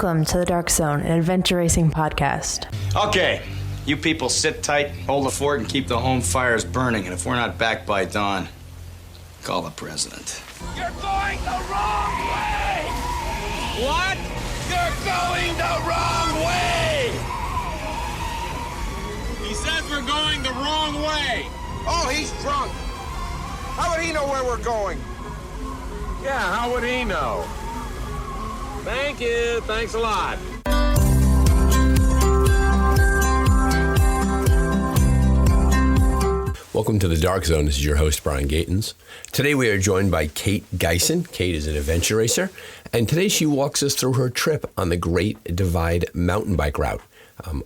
Welcome to the Dark Zone, an adventure racing podcast. Okay, you people sit tight, hold the fort, and keep the home fires burning. And if we're not back by dawn, call the president. You're going the wrong way! What? You're going the wrong way! He says we're going the wrong way. Oh, he's drunk. How would he know where we're going? Yeah, how would he know? Thank you. Thanks a lot. Welcome to the Dark Zone. This is your host, Brian Gatens. Today we are joined by Kate Geisen. Kate is an adventure racer, and today she walks us through her trip on the Great Divide mountain bike route.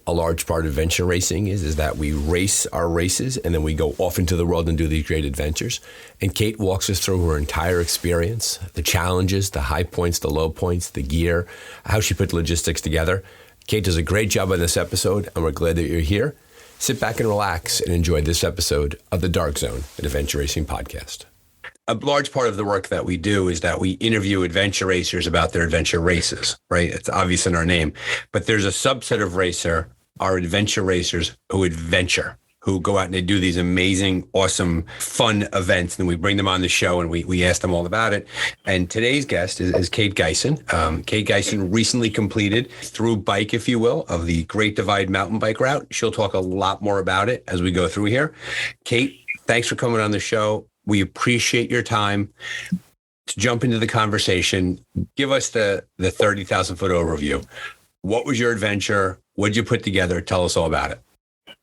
A large part of adventure racing is that we race our races and then we go off into the world and do these great adventures. And Kate walks us through her entire experience, the challenges, the high points, the low points, the gear, how she put logistics together. Kate does a great job on this episode, and we're glad that you're here. Sit back and relax and enjoy this episode of the Dark Zone, an adventure racing podcast. A large part of the work that we do is that we interview adventure racers about their adventure races, right? It's obvious in our name, but there's a subset of racer, our adventure racers who adventure, who go out and they do these amazing, awesome, fun events. And we bring them on the show and we ask them all about it. And today's guest is Kate Geisen. Kate Geisen recently completed through bike, if you will, of the Great Divide mountain bike route. She'll talk a lot more about it as we go through here. Kate, thanks for coming on the show. We appreciate your time. To jump into the conversation, give us the 30,000 foot overview. What was your adventure? What did you put together? Tell us all about it.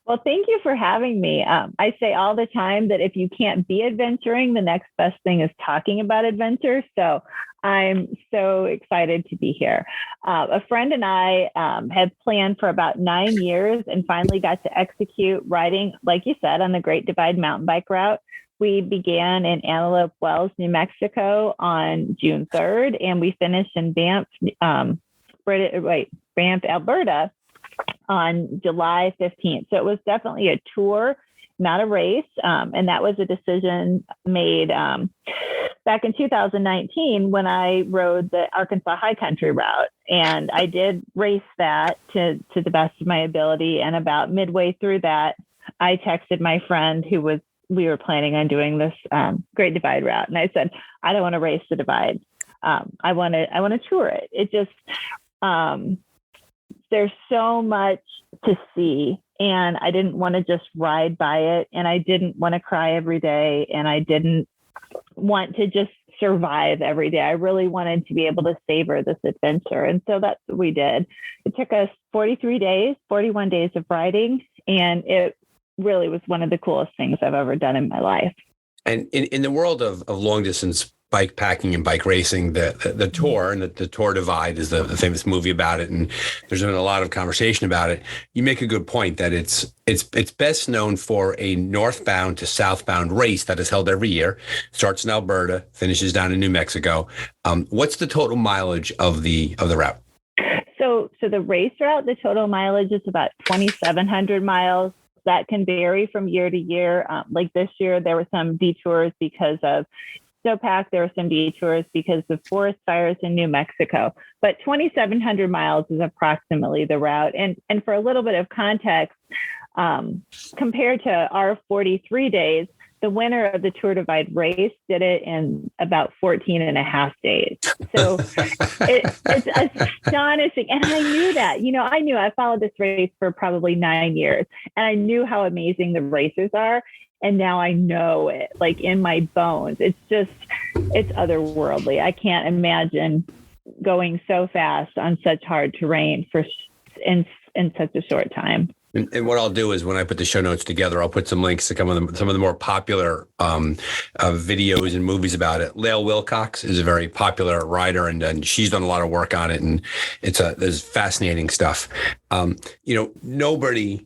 Well, thank you for having me. I say all the time that if you can't be adventuring, the next best thing is talking about adventure. So I'm so excited to be here. A friend and I had planned for about 9 years and finally got to execute riding, like you said, on the Great Divide mountain bike route. We began in Antelope Wells, New Mexico on June 3rd, and we finished in Banff, Alberta on July 15th. So it was definitely a tour, not a race. And that was a decision made back in 2019 when I rode the Arkansas High Country route. And I did race that to the best of my ability. And about midway through that, I texted my friend we were planning on doing this Great Divide route. And I said, I don't want to race the divide. I want to tour it. It just, there's so much to see, and I didn't want to just ride by it, and I didn't want to cry every day, and I didn't want to just survive every day. I really wanted to be able to savor this adventure. And so that's what we did. It took us 41 days of riding, and it really was one of the coolest things I've ever done in my life. And in the world of long distance bike packing and bike racing, the tour and the Tour Divide is the famous movie about it. And there's been a lot of conversation about it. You make a good point that it's best known for a northbound to southbound race that is held every year. Starts in Alberta, finishes down in New Mexico. What's the total mileage of the route? So the race route, the total mileage is about 2,700 miles. That can vary from year to year. Like this year, there were some detours because of snowpack. There were some detours because of forest fires in New Mexico. But 2,700 miles is approximately the route. And for a little bit of context, compared to our 43 days, the winner of the Tour Divide race did it in about 14 and a half days. So it's astonishing. And I knew that, I followed this race for probably 9 years, and I knew how amazing the racers are. And now I know it like in my bones. It's otherworldly. I can't imagine going so fast on such hard terrain in such a short time. And what I'll do is when I put the show notes together, I'll put some links to some of the more popular videos and movies about it. Lael Wilcox is a very popular writer, and she's done a lot of work on it. And there's fascinating stuff. Nobody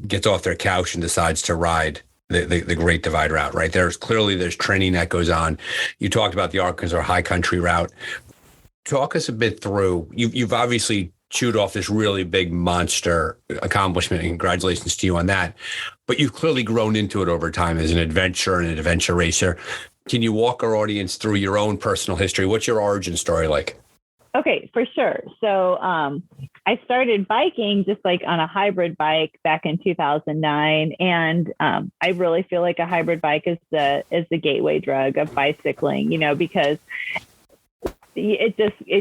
gets off their couch and decides to ride the Great Divide route, right? There's training that goes on. You talked about the Arkansas High Country route. Talk us a bit through. You've obviously chewed off this really big monster accomplishment, and congratulations to you on that. But you've clearly grown into it over time as an adventurer and an adventure racer. Can you walk our audience through your own personal history? What's your origin story like? Okay, for sure. So I started biking just like on a hybrid bike back in 2009, and I really feel like a hybrid bike is the gateway drug of bicycling. Because it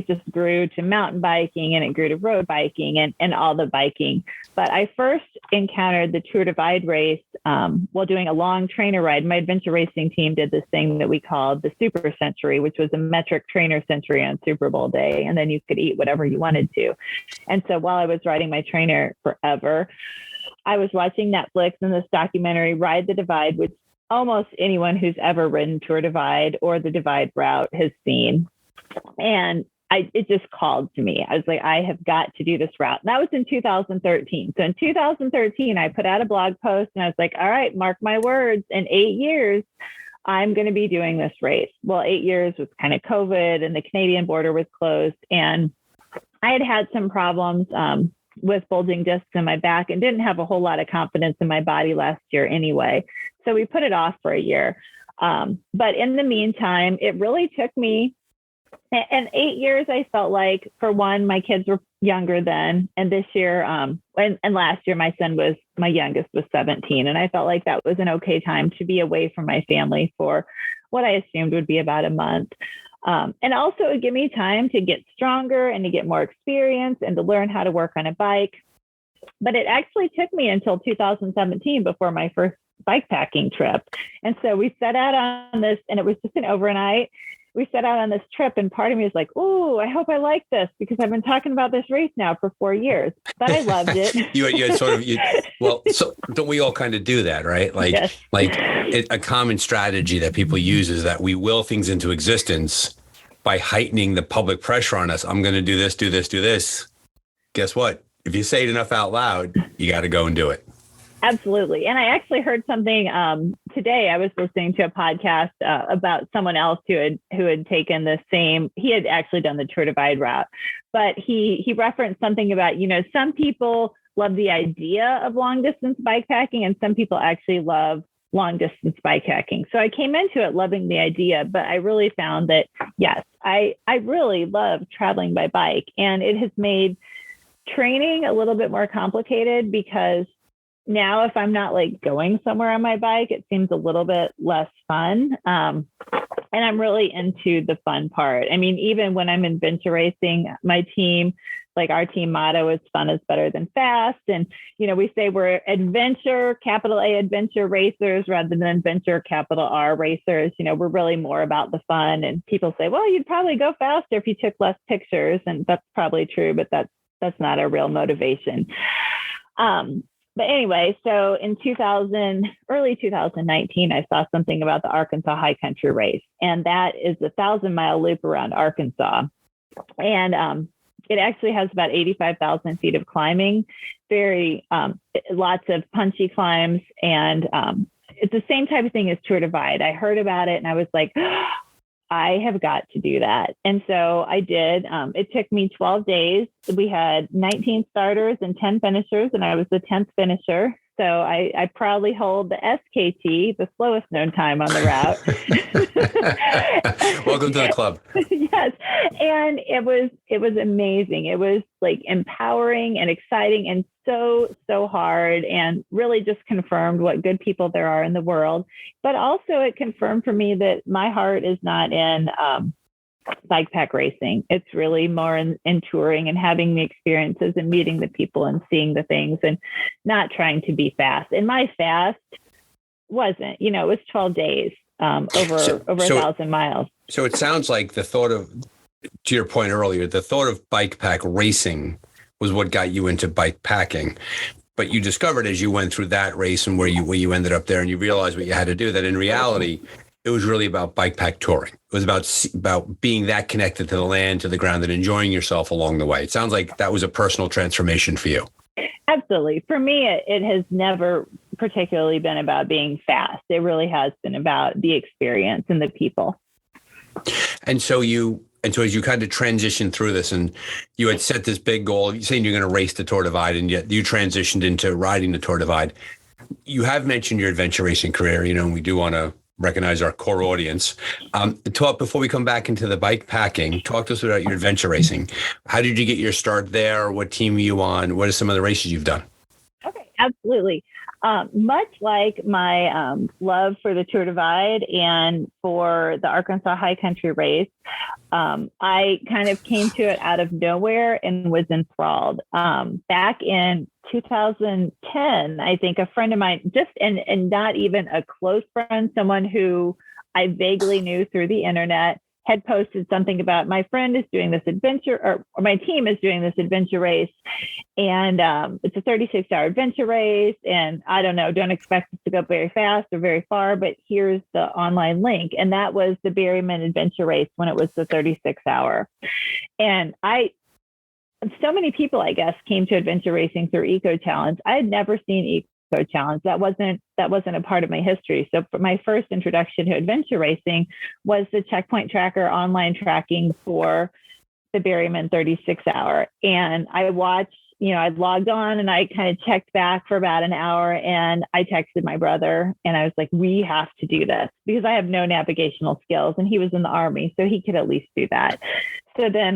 just grew to mountain biking, and it grew to road biking and all the biking. But I first encountered the Tour Divide race while doing a long trainer ride. My adventure racing team did this thing that we called the Super Century, which was a metric trainer century on Super Bowl day. And then you could eat whatever you wanted to. And so while I was riding my trainer forever, I was watching Netflix and this documentary, Ride the Divide, which almost anyone who's ever ridden Tour Divide or the Divide route has seen. And it just called to me. I was like, I have got to do this route. And that was in 2013. So in 2013, I put out a blog post and I was like, all right, mark my words, in 8 years, I'm going to be doing this race. Well, 8 years was kind of COVID and the Canadian border was closed. And I had some problems with bulging discs in my back and didn't have a whole lot of confidence in my body last year anyway. So we put it off for a year. But in the meantime, it really took me. And 8 years, I felt like, for one, my kids were younger then. And this year, and last year, my youngest was 17. And I felt like that was an okay time to be away from my family for what I assumed would be about a month. And also it would give me time to get stronger and to get more experience and to learn how to work on a bike. But it actually took me until 2017 before my first bikepacking trip. And so we set out on this, and it was just an overnight. We set out on this trip, and part of me was like, oh, I hope I like this, because I've been talking about this race now for 4 years, but I loved it. So don't we all kind of do that, right? Like, yes. A common strategy that people use is that we will things into existence by heightening the public pressure on us. I'm going to do this, do this, do this. Guess what? If you say it enough out loud, you got to go and do it. Absolutely. And I actually heard something today. I was listening to a podcast about someone else who had taken the same, he had actually done the Tour Divide route, but he referenced something about, some people love the idea of long distance bikepacking and some people actually love long distance bikepacking. So I came into it loving the idea, but I really found that, yes, I really love traveling by bike, and it has made training a little bit more complicated, because now if I'm not going somewhere on my bike, it seems a little bit less fun. And I'm really into the fun part. I mean, even when I'm adventure racing, my team, our team motto is fun is better than fast. And, we say we're adventure, capital A adventure racers rather than adventure, capital R racers. We're really more about the fun. And people say, well, you'd probably go faster if you took less pictures. And that's probably true, but that's not a real motivation. But anyway, so in early 2019, I saw something about the Arkansas High Country Race, and that is a 1,000-mile loop around Arkansas. And it actually has about 85,000 feet of climbing, lots of punchy climbs. And it's the same type of thing as Tour Divide. I heard about it and I was like, I have got to do that. And so I did. It took me 12 days. We had 19 starters and 10 finishers, and I was the 10th finisher. So I proudly hold the SKT, the slowest known time on the route. Welcome to the club. Yes. And it was amazing. It was empowering and exciting and so hard, and really just confirmed what good people there are in the world. But also it confirmed for me that my heart is not in bike pack racing. It's really more in touring and having the experiences and meeting the people and seeing the things, and not trying to be fast. And my fast wasn't, it was 12 days over 1,000 miles. So it sounds like to your point earlier, the thought of bike pack racing was what got you into bike packing. But you discovered as you went through that race and where you ended up there, and you realized what you had to do, that in reality, it was really about bike pack touring. It was about being that connected to the land, to the ground, and enjoying yourself along the way. It sounds like that was a personal transformation for you. Absolutely. For me, it has never particularly been about being fast. It really has been about the experience and the people. And so as you kind of transitioned through this, and you had set this big goal, saying you're going to race the Tour Divide, and yet you transitioned into riding the Tour Divide. You have mentioned your adventure racing career, and we do want to recognize our core audience. Before we come back into the bike packing, talk to us about your adventure racing. How did you get your start there? What team are you on? What are some of the races you've done? Okay, absolutely. Much like my love for the Tour Divide and for the Arkansas High Country Race, I kind of came to it out of nowhere and was enthralled. Back in 2010, I think a friend of mine, and not even a close friend, someone who I vaguely knew through the internet, had posted something about my friend is doing this adventure, or my team is doing this adventure race. And it's a 36-hour adventure race. And I don't know, don't expect it to go very fast or very far, but here's the online link. And that was the Berryman Adventure Race when it was the 36-hour. And so many people, I guess, came to adventure racing through Eco Challenge. I had never seen Eco Challenge. That wasn't a part of my history. So my first introduction to adventure racing was the Checkpoint Tracker online tracking for the Berryman 36-hour. And I watched, I logged on and I kind of checked back for about an hour, and I texted my brother and I was like, we have to do this, because I have no navigational skills, and he was in the Army, so he could at least do that. So then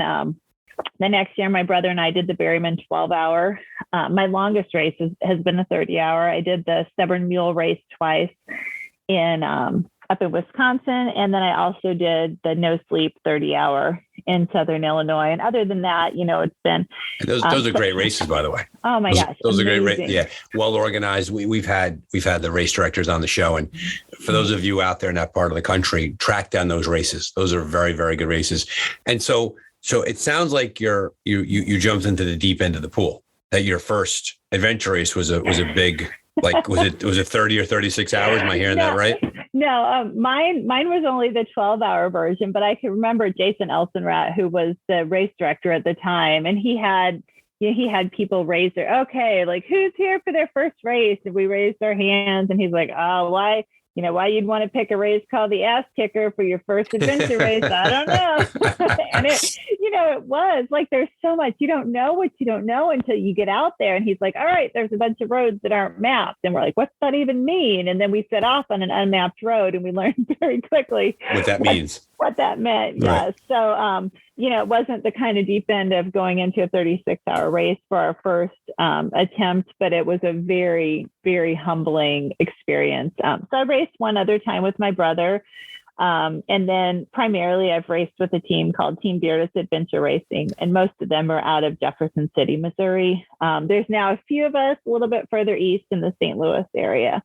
the next year, my brother and I did the Berryman 12-hour. My longest race has been a 30-hour. I did the Stubborn Mule race twice up in Wisconsin. And then I also did the No Sleep 30-hour in Southern Illinois. And other than that, it's been... And those are great races, by the way. Oh my gosh. Those amazing. are great races. Yeah. Well organized. We've had the race directors on the show. And for those of you out there in that part of the country, track down those races. Those are very, very good races. And so it sounds like you jumped into the deep end of the pool. That your first adventure race was a big, like, was it 30 or 36 hours? Am I hearing that right? No, mine was only the 12-hour version, but I can remember Jason Elsenrat, who was the race director at the time, and he had people raise like, who's here for their first race? And we raised our hands, and he's like, oh, why you'd want to pick a race called the Ass Kicker for your first adventure race? I don't know. And it was like, there's so much, you don't know what you don't know until you get out there. And he's like, all right, there's a bunch of roads that aren't mapped. And we're like, what's that even mean? And then we set off on an unmapped road, and we learned very quickly what that means. What that meant. Right. Yeah. So, it wasn't the kind of deep end of going into a 36-hour race for our first attempt, but it was a very, very humbling experience. So I raced one other time with my brother. And then primarily I've raced with a team called Team Beardless Adventure Racing, and most of them are out of Jefferson City, Missouri. There's now a few of us a little bit further east in the St. Louis area.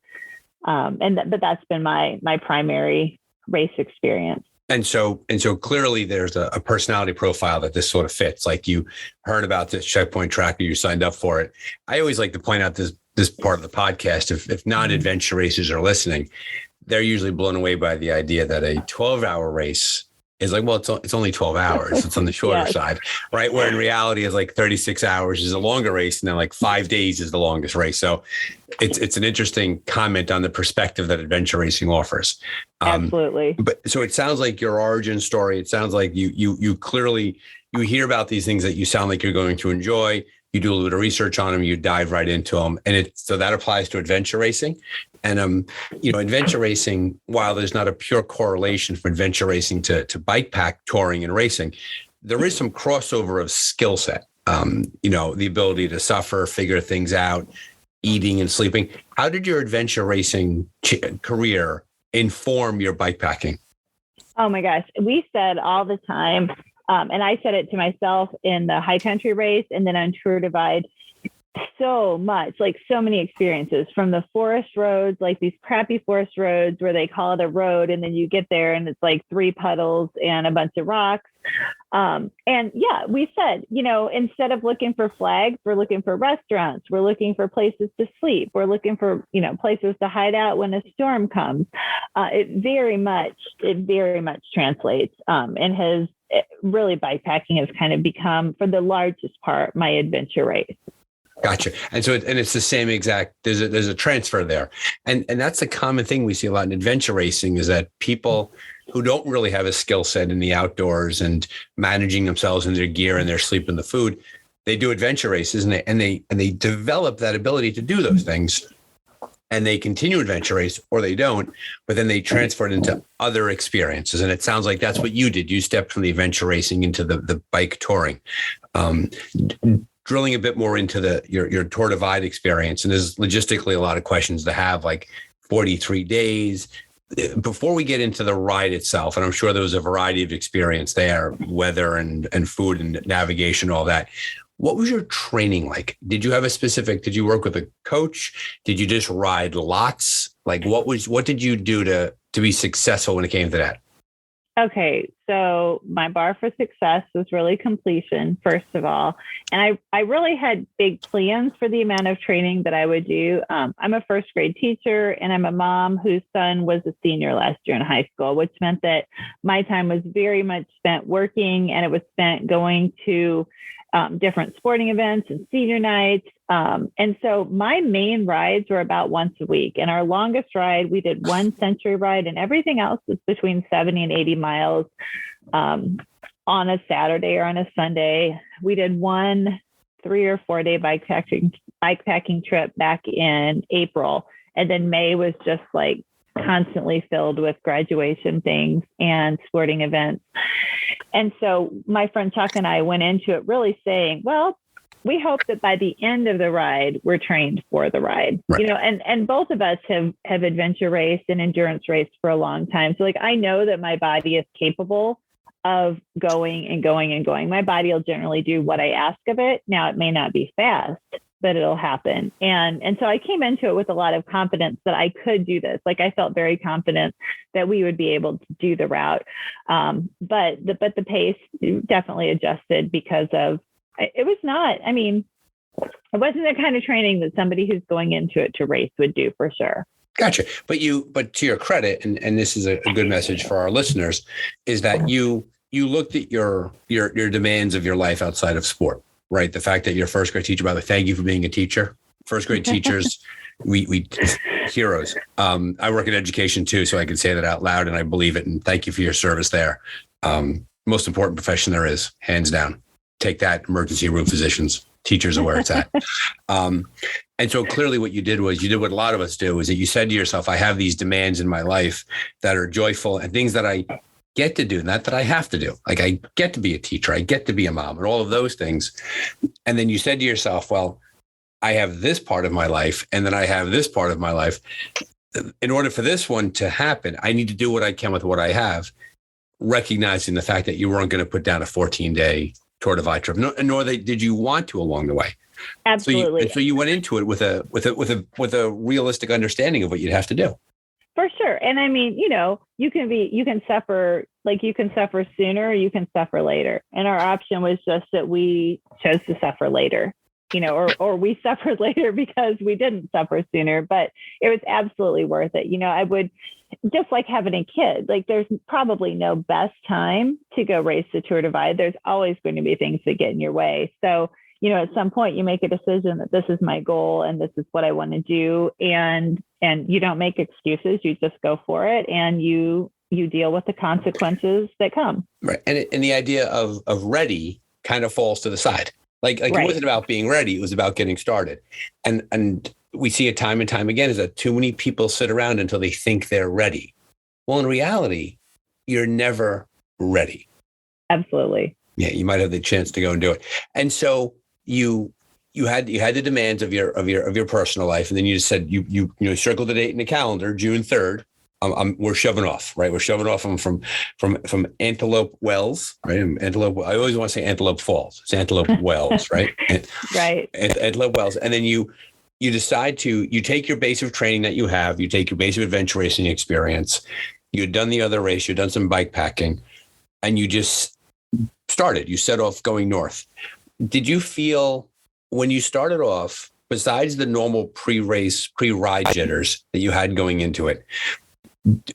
But that's been my primary race experience. And so clearly there's a personality profile that this sort of fits. Like, you heard about this Checkpoint Tracker, you signed up for it. I always like to point out this part of the podcast. If non-adventure racers are listening, they're usually blown away by the idea that a 12-hour race is like, well, it's only 12 hours. It's on the shorter Yes. side, right? Where in reality is like 36 hours is a longer race, and then like 5 days is the longest race. So it's an interesting comment on the perspective that adventure racing offers. Absolutely. But so it sounds like your origin story. It sounds like you clearly, you hear about these things that you sound like you're going to enjoy. You do a little bit of research on them. You dive right into them, and so that applies to adventure racing. And adventure racing, while there's not a pure correlation from adventure racing to bike pack touring and racing, there is some crossover of skill set. The ability to suffer, figure things out, eating and sleeping. How did your adventure racing career inform your bike packing? Oh my gosh. We said all the time, and I said it to myself in the high country race and then on Tour Divide, so much, like so many experiences from the forest roads, like these crappy forest roads where they call it a road, and then you get there and it's like 3 puddles and a bunch of rocks. And yeah, we said, instead of looking for flags, we're looking for restaurants. We're looking for places to sleep. We're looking for, places to hide out when a storm comes. It very much translates, and has really, bikepacking has kind of become, for the largest part, my adventure race. Gotcha. And so, it's the same exact, there's a transfer there. And that's a common thing we see a lot in adventure racing, is that people who don't really have a skill set in the outdoors and managing themselves and their gear and their sleep and the food, they do adventure races, and they develop that ability to do those things. and they continue adventure race, or they don't, but then they transfer it into other experiences. And it sounds like that's what you did. You stepped from the adventure racing into the bike touring. Drilling a bit more into your Tour Divide experience, and there's logistically a lot of questions to have, like 43 days. Before we get into the ride itself, and I'm sure there was a variety of experience there, weather and food and navigation, all that. What was your training like? Did you work with a coach? Did you just ride lots? Like what did you do to be successful when it came to that? Okay, so my bar for success was really completion, first of all. And I really had big plans for the amount of training that I would do. I'm a first grade teacher, and I'm a mom whose son was a senior last year in high school, which meant that my time was very much spent working, and it was spent going to different sporting events and senior nights. And so my main rides were about once a week. And our longest ride, we did one century ride, and everything else was between 70 and 80 miles on a Saturday or on a Sunday. We did one 3 or 4 day bikepacking trip back in April. And then May was just like constantly filled with graduation things and sporting events. And so my friend Chuck and I went into it really saying, well, we hope that by the end of the ride, we're trained for the ride, right. And both of us have adventure raced and endurance raced for a long time. So like, I know that my body is capable of going and going and going. My body will generally do what I ask of it. Now, it may not be fast, but it'll happen. And so I came into it with a lot of confidence that I could do this. Like, I felt very confident that we would be able to do the route. But the pace definitely adjusted because of, it was not, I mean, it wasn't the kind of training that somebody who's going into it to race would do, for sure. Gotcha. But to your credit, and this is a good message for our listeners, is that you looked at your demands of your life outside of sport. Right. The fact that you're a first grade teacher, by the way, thank you for being a teacher. First grade teachers, we heroes. I work in education too, so I can say that out loud, and I believe it. And thank you for your service there. Most important profession there is, hands down. Take that, emergency room physicians. Teachers are where it's at. And so clearly what you did was, you did what a lot of us do, is that you said to yourself, I have these demands in my life that are joyful and things that I get to do, not that I have to do. Like, I get to be a teacher, I get to be a mom, and all of those things. And then you said to yourself, well, I have this part of my life, and then I have this part of my life. In order for this one to happen, I need to do what I can with what I have, recognizing the fact that you weren't going to put down a 14-day Tour Divide trip, nor did you want to along the way. Absolutely. So you went into it with a realistic understanding of what you'd have to do. For sure. And I mean, you can suffer sooner, or you can suffer later. And our option was just that we chose to suffer later, or we suffered later because we didn't suffer sooner, but it was absolutely worth it. I would, just like having a kid, like, there's probably no best time to go race the Tour Divide. There's always going to be things that get in your way. So, at some point you make a decision that this is my goal and this is what I want to do. And you don't make excuses, you just go for it, and you deal with the consequences that come. Right. And the idea of ready kind of falls to the side. Like right. It wasn't about being ready. It was about getting started. And we see it time and time again, is that too many people sit around until they think they're ready. Well, in reality, you're never ready. Absolutely. Yeah. You might have the chance to go and do it. And so you had the demands of your personal life. And then you just said, you circled the date in the calendar, June 3rd. We're shoving off, right? We're shoving off from Antelope Wells, right? Antelope. I always want to say Antelope Falls. It's Antelope Wells, right? Right. Antelope Wells. And then you decide you take your base of training that you have, you take your base of adventure racing experience, you'd done the other race, you'd done some bike packing, and you just started. You set off going north. Did you feel when you started off, besides the normal pre-race, pre-ride jitters that you had going into it,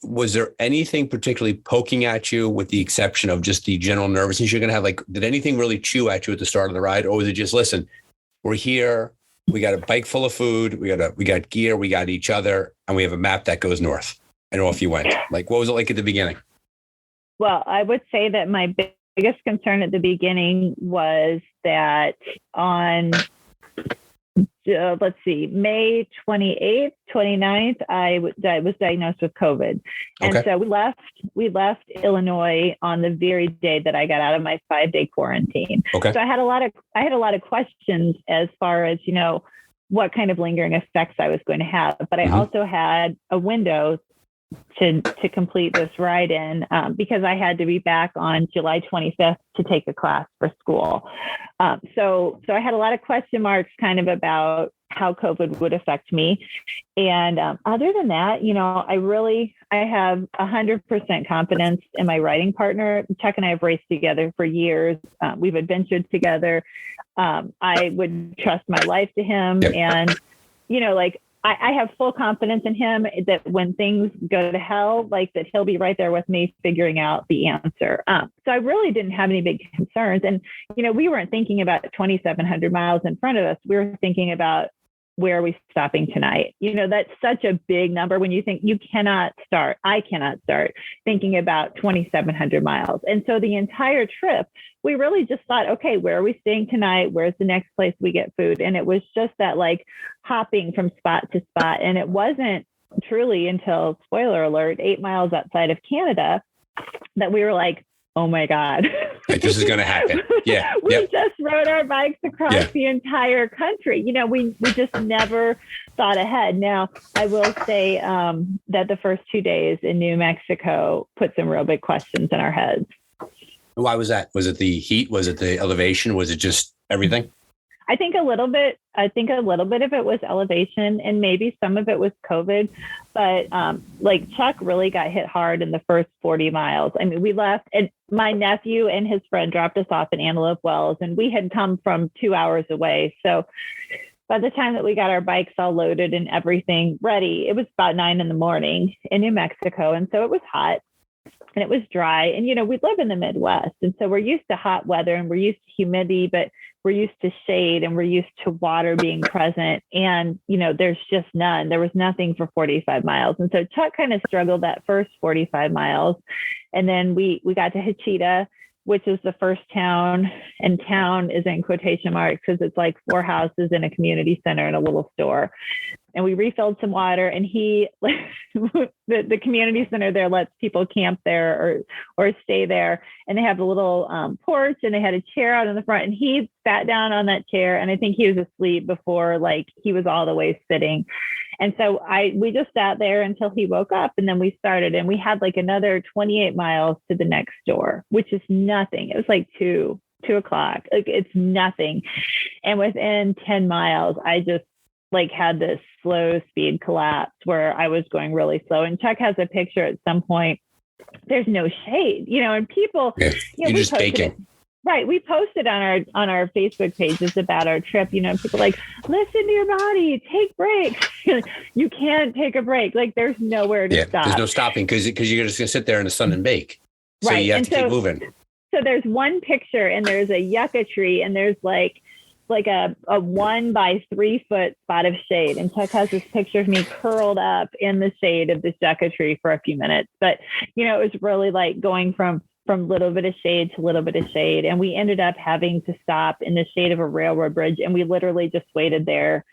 was there anything particularly poking at you, with the exception of just the general nervousness you're going to have? Like, did anything really chew at you at the start of the ride? Or was it just, listen, we're here, we got a bike full of food, we got gear, we got each other, and we have a map that goes north, and off you went? Like, what was it like at the beginning? Well, I would say that my biggest concern at the beginning was that on let's see, May 28th, 29th, I was diagnosed with COVID. And Okay. so we left Illinois on the very day that I got out of my 5-day quarantine. Okay. So I had a lot of questions as far as, what kind of lingering effects I was going to have. But I also had a window to complete this ride in because I had to be back on July 25th to take a class for school. So I had a lot of question marks kind of about how COVID would affect me. And other than that, I have 100% confidence in my riding partner. Chuck and I have raced together for years. We've adventured together. I would trust my life to him. Yep. And, I have full confidence in him that when things go to hell, that he'll be right there with me figuring out the answer. So I really didn't have any big concerns. And, we weren't thinking about 2,700 miles in front of us. We were thinking about, where are we stopping tonight? That's such a big number when you think I cannot start thinking about 2,700 miles. And so the entire trip, we really just thought, okay, where are we staying tonight? Where's the next place we get food? And it was just that hopping from spot to spot. And it wasn't truly until, spoiler alert, 8 miles outside of Canada that we were like, oh my God. This is going to happen. Yeah. We just rode our bikes across the entire country. We just never thought ahead. Now, I will say that the first 2 days in New Mexico put some real big questions in our heads. Why was that? Was it the heat? Was it the elevation? Was it just everything? I think a little bit of it was elevation and maybe some of it was COVID, but Chuck really got hit hard in the first 40 miles. I mean, we left and my nephew and his friend dropped us off in Antelope Wells and we had come from 2 hours away. So by the time that we got our bikes all loaded and everything ready, it was about 9 a.m. in New Mexico. And so it was hot. And it was dry. And, we live in the Midwest. And so we're used to hot weather and we're used to humidity, but we're used to shade and we're used to water being present. And, there's just none. There was nothing for 45 miles. And so Chuck kind of struggled that first 45 miles. And then we got to Hachita, which is the first town, and town is in quotation marks because it's 4 houses in a community center and a little store. And we refilled some water and the community center there lets people camp there or stay there. And they have a little porch and they had a chair out in the front and he sat down on that chair. And I think he was asleep before he was all the way sitting. And so we just sat there until he woke up and then we started and we had another 28 miles to the next door, which is nothing. It was 2 o'clock. It's nothing. And within 10 miles, I just had this slow speed collapse where I was going really slow. And Chuck has a picture at some point. There's no shade, and people, you're just baking. Right. We posted on our Facebook pages about our trip, and people listen to your body, take breaks. You can't take a break. There's nowhere to stop. There's no stopping because you're just going to sit there in the sun and bake. So right. you have to keep moving. So there's one picture and there's a yucca tree and there's a 1 by 3 foot spot of shade. And Chuck has this picture of me curled up in the shade of this yucca tree for a few minutes. But, it was really going from little bit of shade to little bit of shade. And we ended up having to stop in the shade of a railroad bridge. And we literally just waited there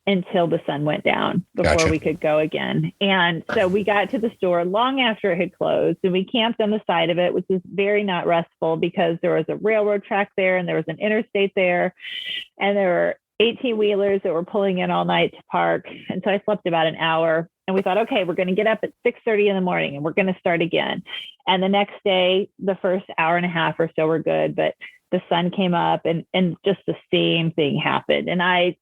until the sun went down before we could go again. And so we got to the store long after it had closed and we camped on the side of it, which is very not restful because there was a railroad track there and there was an interstate there and there were 18-wheelers that were pulling in all night to park. And so I slept about an hour and we thought, okay, we're going to get up at 6:30 in the morning and we're going to start again. And the next day, the first hour and a half or so were good, but the sun came up and just the same thing happened. And I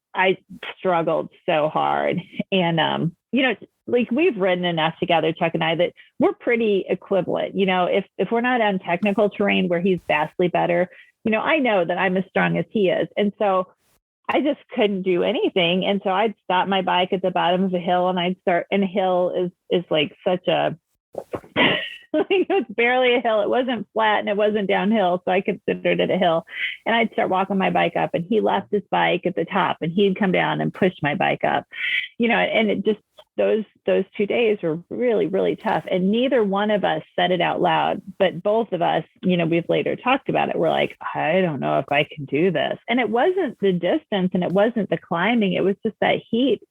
struggled so hard. And, we've ridden enough together, Chuck and I, that we're pretty equivalent. If we're not on technical terrain where he's vastly better, I know that I'm as strong as he is. And so I just couldn't do anything. And so I'd stop my bike at the bottom of a hill and and a hill is such a, it's barely a hill. It wasn't flat and it wasn't downhill. So I considered it a hill. And I'd start walking my bike up and he left his bike at the top and he'd come down and push my bike up, and it just, those 2 days were really, really tough. And neither one of us said it out loud, but both of us, we've later talked about it. We're like, I don't know if I can do this. And it wasn't the distance and it wasn't the climbing. It was just that heat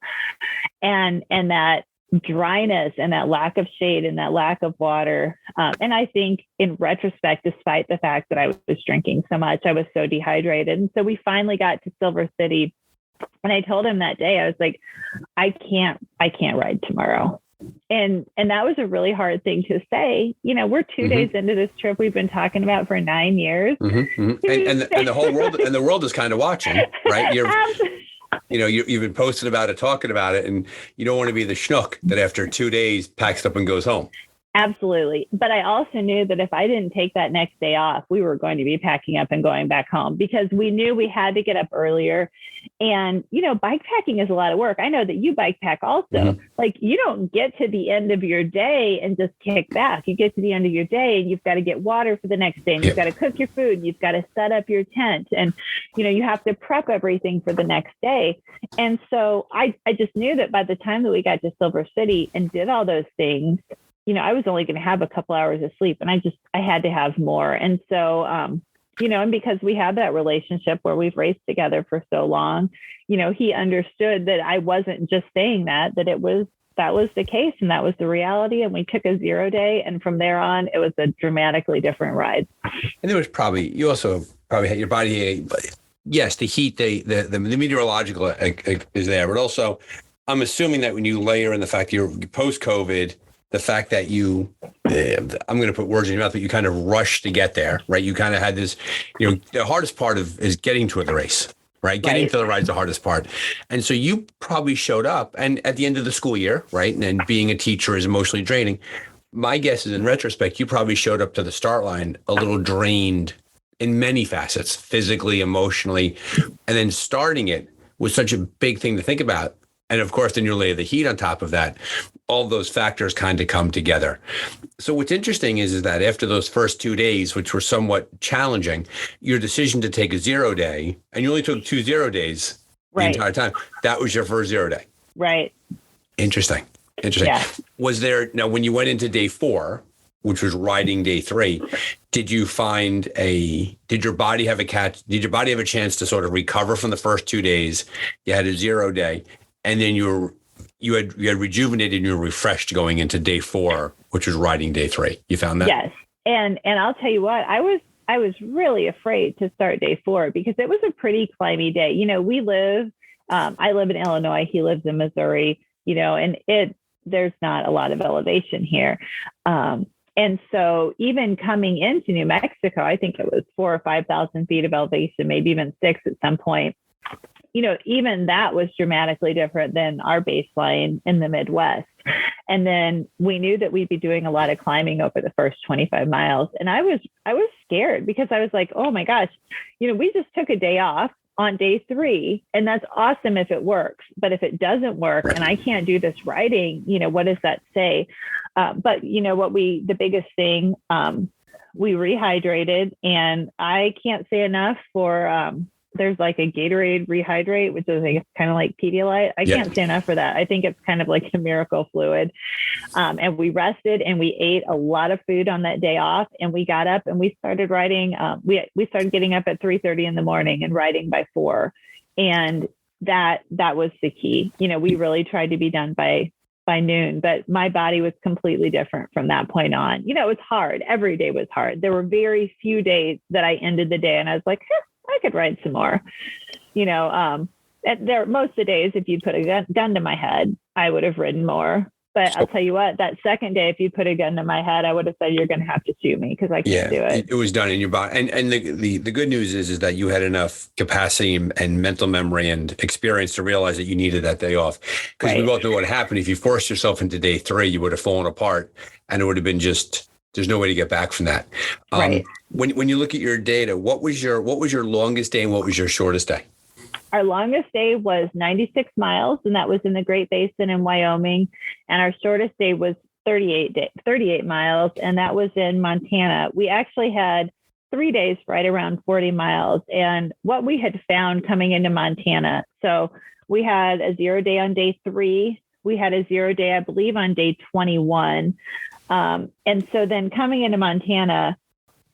and that dryness and that lack of shade and that lack of water. And I think in retrospect, despite the fact that I was drinking so much, I was so dehydrated. And so we finally got to Silver City. And I told him that day, I was like, I can't ride tomorrow. And that was a really hard thing to say. We're 2 days into this trip we've been talking about for 9 years. And the whole world is kind of watching, right? You've been posting about it, talking about it, and you don't want to be the schnook that after 2 days packs up and goes home. Absolutely. But I also knew that if I didn't take that next day off, we were going to be packing up and going back home because we knew we had to get up earlier. And, bike packing is a lot of work. I know that you bike pack also. Like you don't get to the end of your day and just kick back. You get to the end of your day and you've got to get water for the next day and you've got to cook your food. And you've got to set up your tent and, you have to prep everything for the next day. And so I just knew that by the time that we got to Silver City and did all those things, I was only going to have a couple hours of sleep and I had to have more. And so, and because we have that relationship where we've raced together for so long, he understood that I wasn't just saying that was the case and that was the reality. And we took a 0 day. And from there on, it was a dramatically different ride. And there was you also probably had your body, yes, the heat, the meteorological is there, but also I'm assuming that when you layer in the fact you're post-COVID, the fact that I'm going to put words in your mouth, but you kind of rushed to get there, right? You kind of had this, the hardest part is getting to the race, right? Getting to the ride is the hardest part. And so you probably showed up and at the end of the school year, right? And being a teacher is emotionally draining. My guess is in retrospect, you probably showed up to the start line a little drained in many facets, physically, emotionally, and then starting it was such a big thing to think about. And of course, then you lay the heat on top of that. All those factors kind of come together. So what's interesting is that after those first 2 days, which were somewhat challenging, your decision to take a 0 day, and you only took 2 0 days the entire time, that was your first 0 day. Right. Interesting. Yeah. Now when you went into day 4, which was riding day 3, did your body have a chance to sort of recover from the first 2 days? You had a 0 day. And then you had rejuvenated and you were refreshed going into day 4, which was riding day 3. You found that? Yes. And I'll tell you what, I was really afraid to start day 4 because it was a pretty climby day. I live in Illinois, he lives in Missouri, and there's not a lot of elevation here. And so even coming into New Mexico, I think it was 4,000 or 5,000 feet of elevation, maybe even 6 at some point. Even that was dramatically different than our baseline in the Midwest. And then we knew that we'd be doing a lot of climbing over the first 25 miles. And I was scared because I was like, oh my gosh, we just took a day off on day 3 and that's awesome if it works. But if it doesn't work and I can't do this riding, what does that say? But the biggest thing, we rehydrated and I can't say enough for, there's like a Gatorade Rehydrate, which is kind of like Pedialyte. I can't say enough for that. I think it's kind of like a miracle fluid. And we rested and we ate a lot of food on that day off. And we got up and we started riding. We started getting up at 3:30 in the morning and riding by 4. And that was the key. We really tried to be done by noon, but my body was completely different from that point on. It was hard. Every day was hard. There were very few days that I ended the day and I was like, I could ride some more, most of the days, if you put a gun to my head, I would have ridden more. But I'll tell you what, that second day, if you put a gun to my head, I would have said, you're going to have to shoot me because I can't do it. It was done in your body. And the good news is that you had enough capacity and mental memory and experience to realize that you needed that day off. Because we both know what happened. If you forced yourself into day 3, you would have fallen apart and it would have been there's no way to get back from that. When you look at your data, what was your longest day and what was your shortest day? Our longest day was 96 miles, and that was in the Great Basin in Wyoming. And our shortest day was 38 miles, and that was in Montana. We actually had 3 days right around 40 miles. And what we had found coming into Montana, so we had a 0 day on day 3. we had a 0 day, I believe, on day 21. And so then coming into Montana,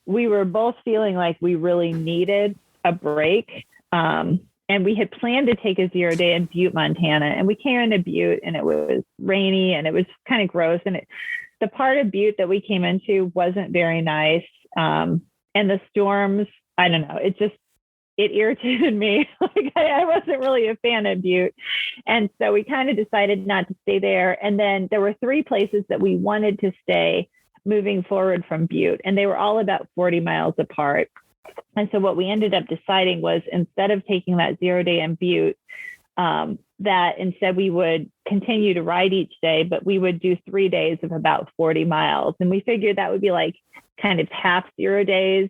we were both feeling like we really needed a break. And we had planned to take a 0 day in Butte, Montana. And we came into Butte and it was rainy and it was kind of gross. And the part of Butte that we came into wasn't very nice. And the storms, I don't know, it irritated me. Like I wasn't really a fan of Butte. And so we kind of decided not to stay there. And then there were 3 places that we wanted to stay moving forward from Butte. And they were all about 40 miles apart. And so what we ended up deciding was, instead of taking that 0 day in Butte, that instead we would continue to ride each day, but we would do 3 days of about 40 miles. And we figured that would be like kind of half 0 days.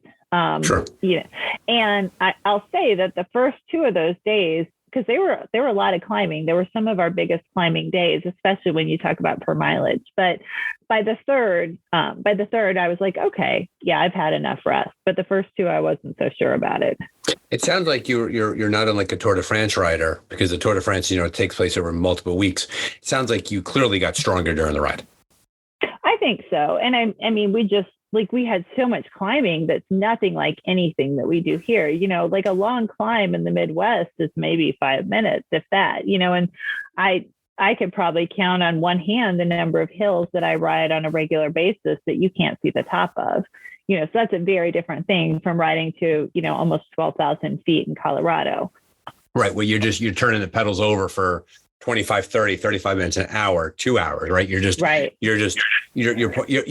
Sure. Yeah. And I'll say that the first 2 of those days, because there were a lot of climbing. There were some of our biggest climbing days, especially when you talk about per mileage. But by the third, I was like, okay, yeah, I've had enough rest. But the first 2, I wasn't so sure about it. It sounds like you're not unlike a Tour de France rider, because the Tour de France, it takes place over multiple weeks. It sounds like you clearly got stronger during the ride. I think so. And I mean, we had so much climbing that's nothing like anything that we do here. Like a long climb in the Midwest is maybe 5 minutes, if that, and I could probably count on one hand the number of hills that I ride on a regular basis that you can't see the top of. So that's a very different thing from riding to, almost 12,000 feet in Colorado. Right. Well, you're turning the pedals over for 25, 30, 35 minutes, an hour, 2 hours, right? You're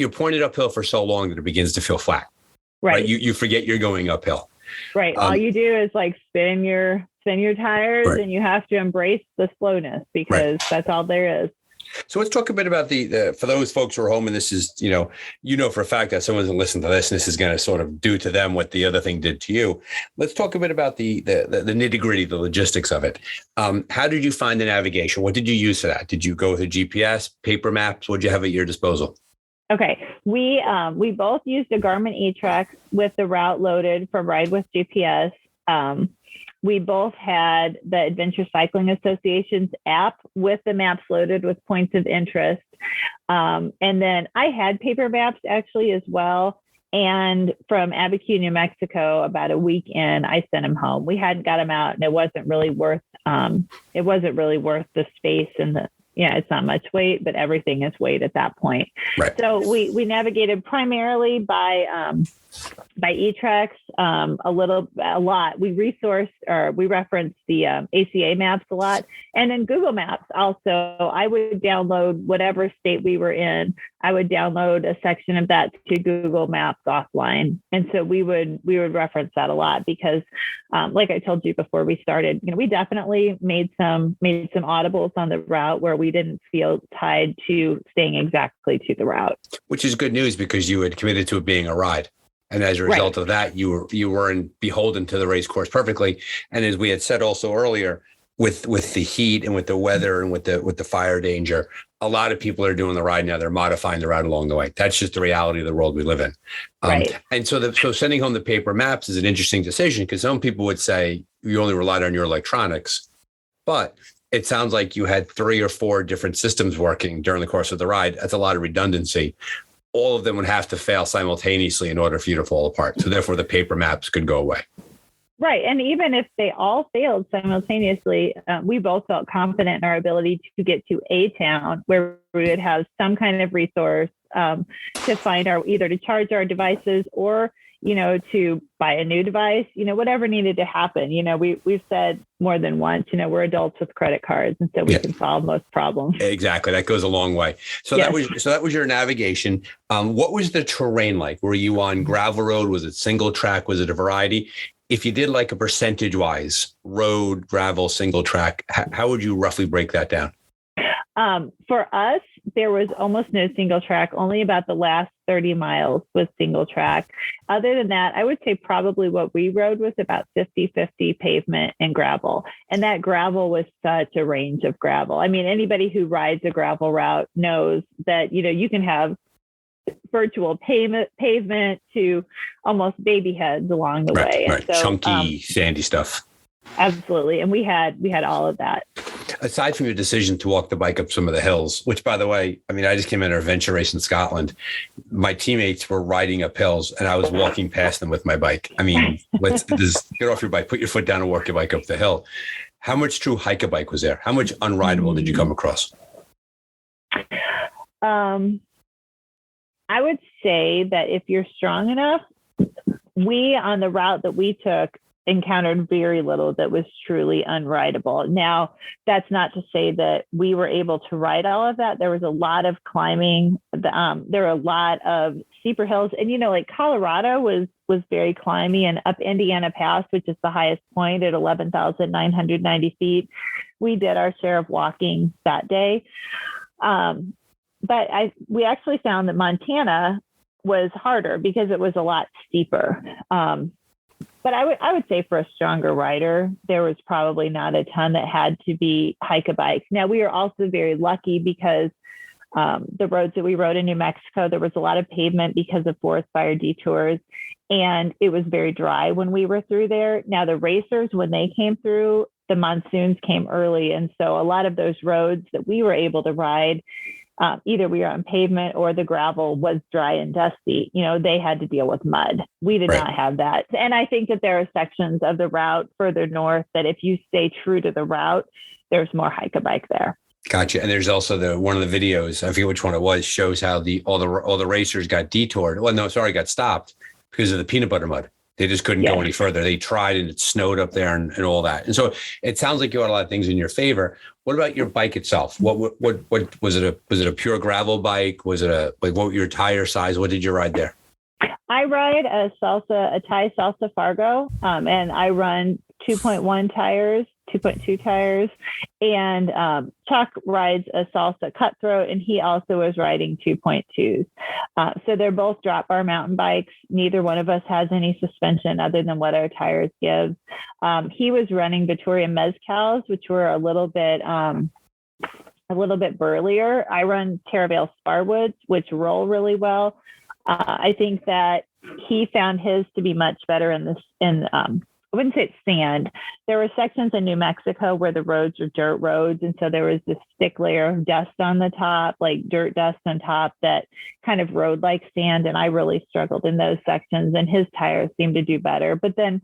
pointed uphill for so long that it begins to feel flat. Right. You forget you're going uphill. Right. All you do is like spin your tires, right, and you have to embrace the slowness, because that's all there is. So let's talk a bit about the for those folks who are home, and this is, for a fact that someone's going to listen to this, and this is going to sort of do to them what the other thing did to you. Let's talk a bit about the nitty gritty, the logistics of it. How did you find the navigation? What did you use for that? Did you go with a GPS, paper maps? What did you have at your disposal? Okay. We both used a Garmin eTrex with the route loaded from Ride with GPS. We both had the Adventure Cycling Association's app with the maps loaded with points of interest. And then I had paper maps actually as well. And from Abiquiu, New Mexico, about a week in, I sent them home. We hadn't got them out, and it wasn't really worth the space and it's not much weight, but everything is weight at that point. Right. So we navigated primarily by eTrex, a lot. We referenced the ACA maps a lot, and then Google Maps also. I would download whatever state we were in. I would download a section of that to Google Maps offline, and so we would reference that a lot, because, like I told you before we started, we definitely made some audibles on the route where we didn't feel tied to staying exactly to the route. Which is good news, because you had committed to it being a ride. And as a result of that, you weren't beholden to the race course perfectly. And as we had said also earlier, with the heat and with the weather and with the fire danger, a lot of people are doing the ride now. They're modifying the route along the way. That's just the reality of the world we live in. And so sending home the paper maps is an interesting decision, because some people would say you only relied on your electronics, but it sounds like you had 3 or 4 different systems working during the course of the ride. That's a lot of redundancy. All of them would have to fail simultaneously in order for you to fall apart. So therefore, the paper maps could go away. Right. And even if they all failed simultaneously, we both felt confident in our ability to get to a town where we would have some kind of resource to find either to charge our devices or, to buy a new device, whatever needed to happen. We've said more than once, we're adults with credit cards, and so we can solve most problems. Exactly. That goes a long way. So that was your navigation. What was the terrain like? Were you on gravel road? Was it single track? Was it a variety? If you did like a percentage wise, road, gravel, single track, how would you roughly break that down? For us, there was almost no single track. Only about the last 30 miles was single track. Other than that, I would say probably what we rode was about 50-50 pavement and gravel. And that gravel was such a range of gravel. I mean, anybody who rides a gravel route knows that, you can have virtual pavement to almost baby heads along the way. Right. So, chunky, sandy stuff. Absolutely. And we had all of that. aside from your decision to walk the bike up some of the hills, which, by the way, I mean, I just came in an adventure race in Scotland. My teammates were riding up hills and I was walking past them with my bike. I mean, let's just get off your bike, put your foot down and walk your bike up the hill. How much true hike-a-bike was there? How much unrideable did you come across? I would say that if you're strong enough, we, on the route that we took, encountered very little that was truly unrideable. Now, that's not to say that we were able to ride all of that. There was a lot of climbing. There were a lot of steeper hills. And, like Colorado was very climby, and up Indiana Pass, which is the highest point at 11,990 feet, we did our share of walking that day. But we actually found that Montana was harder because it was a lot steeper. But I would say for a stronger rider, there was probably not a ton that had to be hike-a-bike. Now, we were also very lucky because the roads that we rode in New Mexico, there was a lot of pavement because of forest fire detours, and it was very dry when we were through there. Now, the racers, when they came through, the monsoons came early. And so a lot of those roads that we were able to ride, either we were on pavement or the gravel was dry and dusty. They had to deal with mud. We did not have that. And I think that there are sections of the route further north that if you stay true to the route, there's more hike-a-bike there. Gotcha. And there's also one of the videos, I forget which one it was, shows how all the racers got detoured. Well, no, sorry, got stopped because of the peanut butter mud. They just couldn't go any further. They tried and it snowed up there and all that. And so it sounds like you had a lot of things in your favor. What about your bike itself? What was it? Was it a pure gravel bike? Was it what was your tire size? What did you ride there? I ride a Thai Salsa Fargo, and I run 2.1 tires, 2.2 tires, and Chuck rides a Salsa Cutthroat, and he also was riding 2.2s. So they're both drop bar mountain bikes. Neither one of us has any suspension other than what our tires give. He was running Vittoria Mezcals, which were a little bit burlier. I run Terravale Sparwoods, which roll really well. I think that he found his to be much better I wouldn't say it's sand. There were sections in New Mexico where the roads are dirt roads. And so there was this thick layer of dust on the top, like dirt dust on top, that kind of rode like sand. And I really struggled in those sections, and his tires seemed to do better. But then,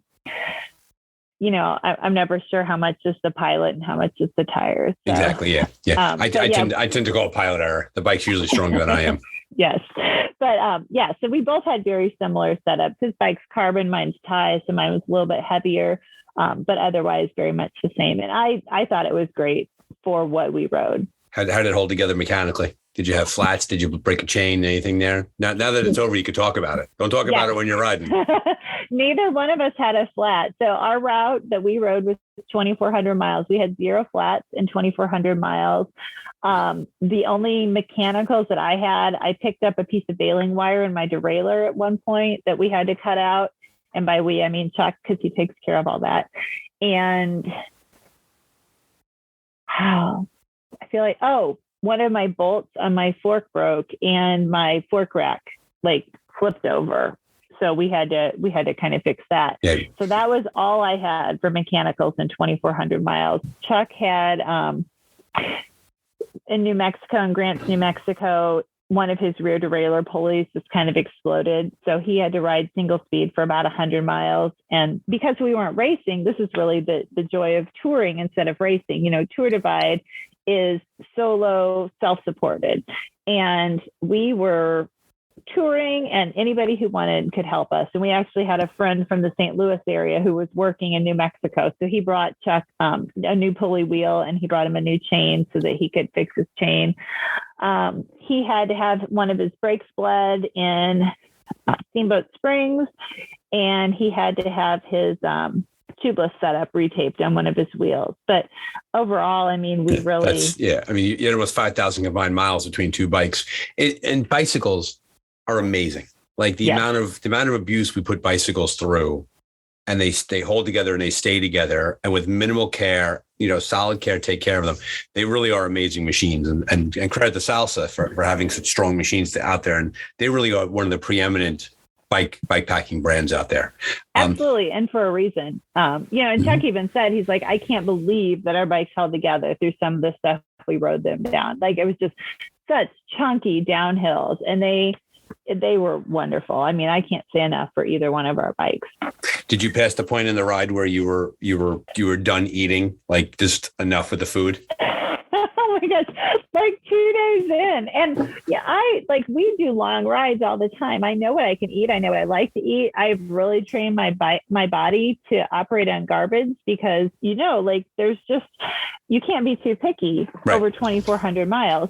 I'm never sure how much is the pilot and how much is the tires. So, exactly. Yeah. I tend to call it pilot error. The bike's usually stronger than I am. Yes. But so we both had very similar setups. His bike's carbon, mine's Thai, so mine was a little bit heavier, but otherwise very much the same. And I thought it was great for what we rode. How did it hold together mechanically? Did you have flats? Did you break a chain? Anything there? Now that it's over, you could talk about it. Don't talk about it when you're riding. Neither one of us had a flat. So our route that we rode was 2,400 miles. We had 0 flats in 2,400 miles. The only mechanicals that I had, I picked up a piece of baling wire in my derailleur at one point that we had to cut out. And by we, I mean Chuck, because he takes care of all that. And I feel like, one of my bolts on my fork broke and my fork rack flipped over. So we had to kind of fix that. Yeah. So that was all I had for mechanicals in 2,400 miles. Chuck had, in New Mexico, in Grants, New Mexico, one of his rear derailleur pulleys just kind of exploded. So he had to ride single speed for about 100 miles. And because we weren't racing, this is really the joy of touring instead of racing. Tour Divide is solo, self-supported. And we were touring, and anybody who wanted could help us. And we actually had a friend from the St. Louis area who was working in New Mexico. So he brought Chuck a new pulley wheel, and he brought him a new chain so that he could fix his chain. He had to have one of his brakes bled in Steamboat Springs, and he had to have his tubeless setup retaped on one of his wheels. But overall, I mean, we really... you had almost 5,000 combined miles between two bikes. And bicycles are amazing. Like the amount of abuse we put bicycles through, and they hold together and they stay together, and with minimal care, solid care, take care of them. They really are amazing machines, and credit to Salsa for having such strong machines out there. And they really are one of the preeminent bikepacking brands out there. Absolutely. And for a reason. And Chuck even said, he's like, I can't believe that our bikes held together through some of the stuff we rode them down. Like, it was just such chunky downhills, and they were wonderful. I mean, I can't say enough for either one of our bikes. Did you pass the point in the ride where you were done eating, like just enough with the food? Oh my gosh, like 2 days in. And yeah, we do long rides all the time. I know what I can eat. I know what I like to eat. I've really trained my body to operate on garbage because, there's just, you can't be too picky over 2,400 miles.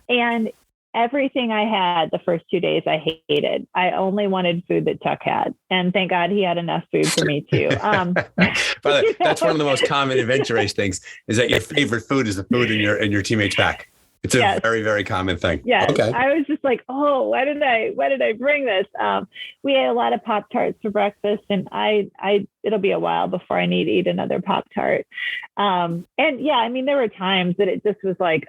And everything I had the first 2 days, I hated. I only wanted food that Chuck had. And thank God he had enough food for me too. By the way, that's one of the most common adventure race things, is that your favorite food is the food in your teammate's pack. It's a very, very common thing. Yeah. Okay. I was just like, oh, why did I bring this? We ate a lot of Pop-Tarts for breakfast, and it'll be a while before I need to eat another Pop-Tart. And yeah, I mean, there were times that it just was like,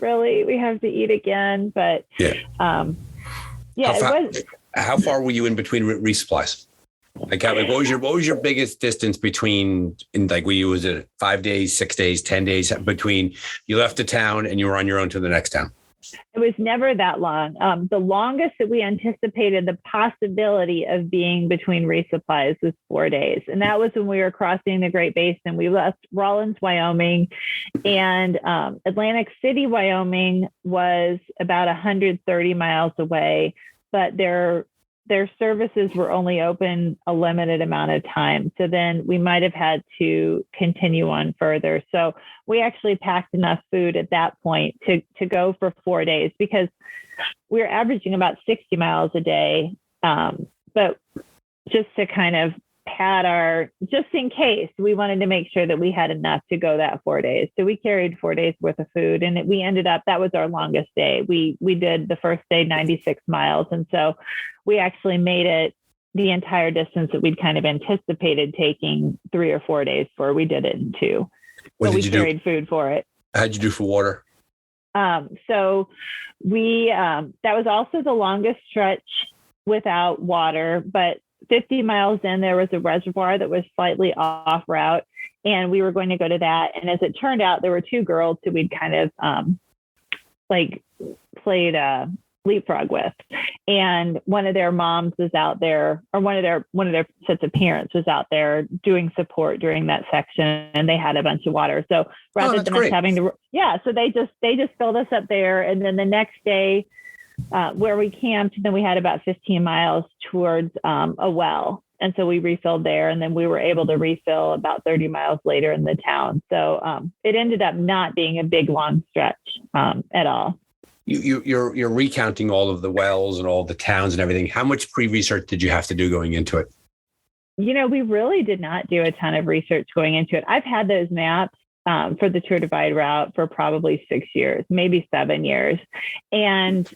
really, we have to eat again. But how far were you in between resupplies? Like what was your biggest distance between, was it 5 days, 6 days, 10 days between you left the town and you were on your own to the next town? It was never that long. The longest that we anticipated the possibility of being between resupplies was 4 days. And that was when we were crossing the Great Basin. We left Rawlins, Wyoming, and Atlantic City, Wyoming was about 130 miles away, but their services were only open a limited amount of time. So then we might have had to continue on further. So we actually packed enough food at that point to go for 4 days, because we were averaging about 60 miles a day. But just to kind of pad just in case, we wanted to make sure that we had enough to go that 4 days. So we carried 4 days worth of food, and we ended up, that was our longest day. We did the first day 96 miles. And so we actually made it the entire distance that we'd kind of anticipated taking 3 or 4 days for. We did it in 2. So we carried food for it. How'd you do for water? So we, that was also the longest stretch without water, but 50 miles in, there was a reservoir that was slightly off route, and we were going to go to that. And as it turned out, there were 2 girls who we'd kind of played leapfrog with, and one of their moms was out there, or one of their sets of parents was out there doing support during that section, and they had a bunch of water. So rather than us having to, so they just filled us up there. And then the next day, where we camped, then we had about 15 miles towards a well. And so we refilled there, and then we were able to refill about 30 miles later in the town. So it ended up not being a big, long stretch at all. You're recounting all of the wells and all the towns and everything. How much pre-research did you have to do going into it? We really did not do a ton of research going into it. I've had those maps for the Tour Divide route for probably 6 years, maybe 7 years. And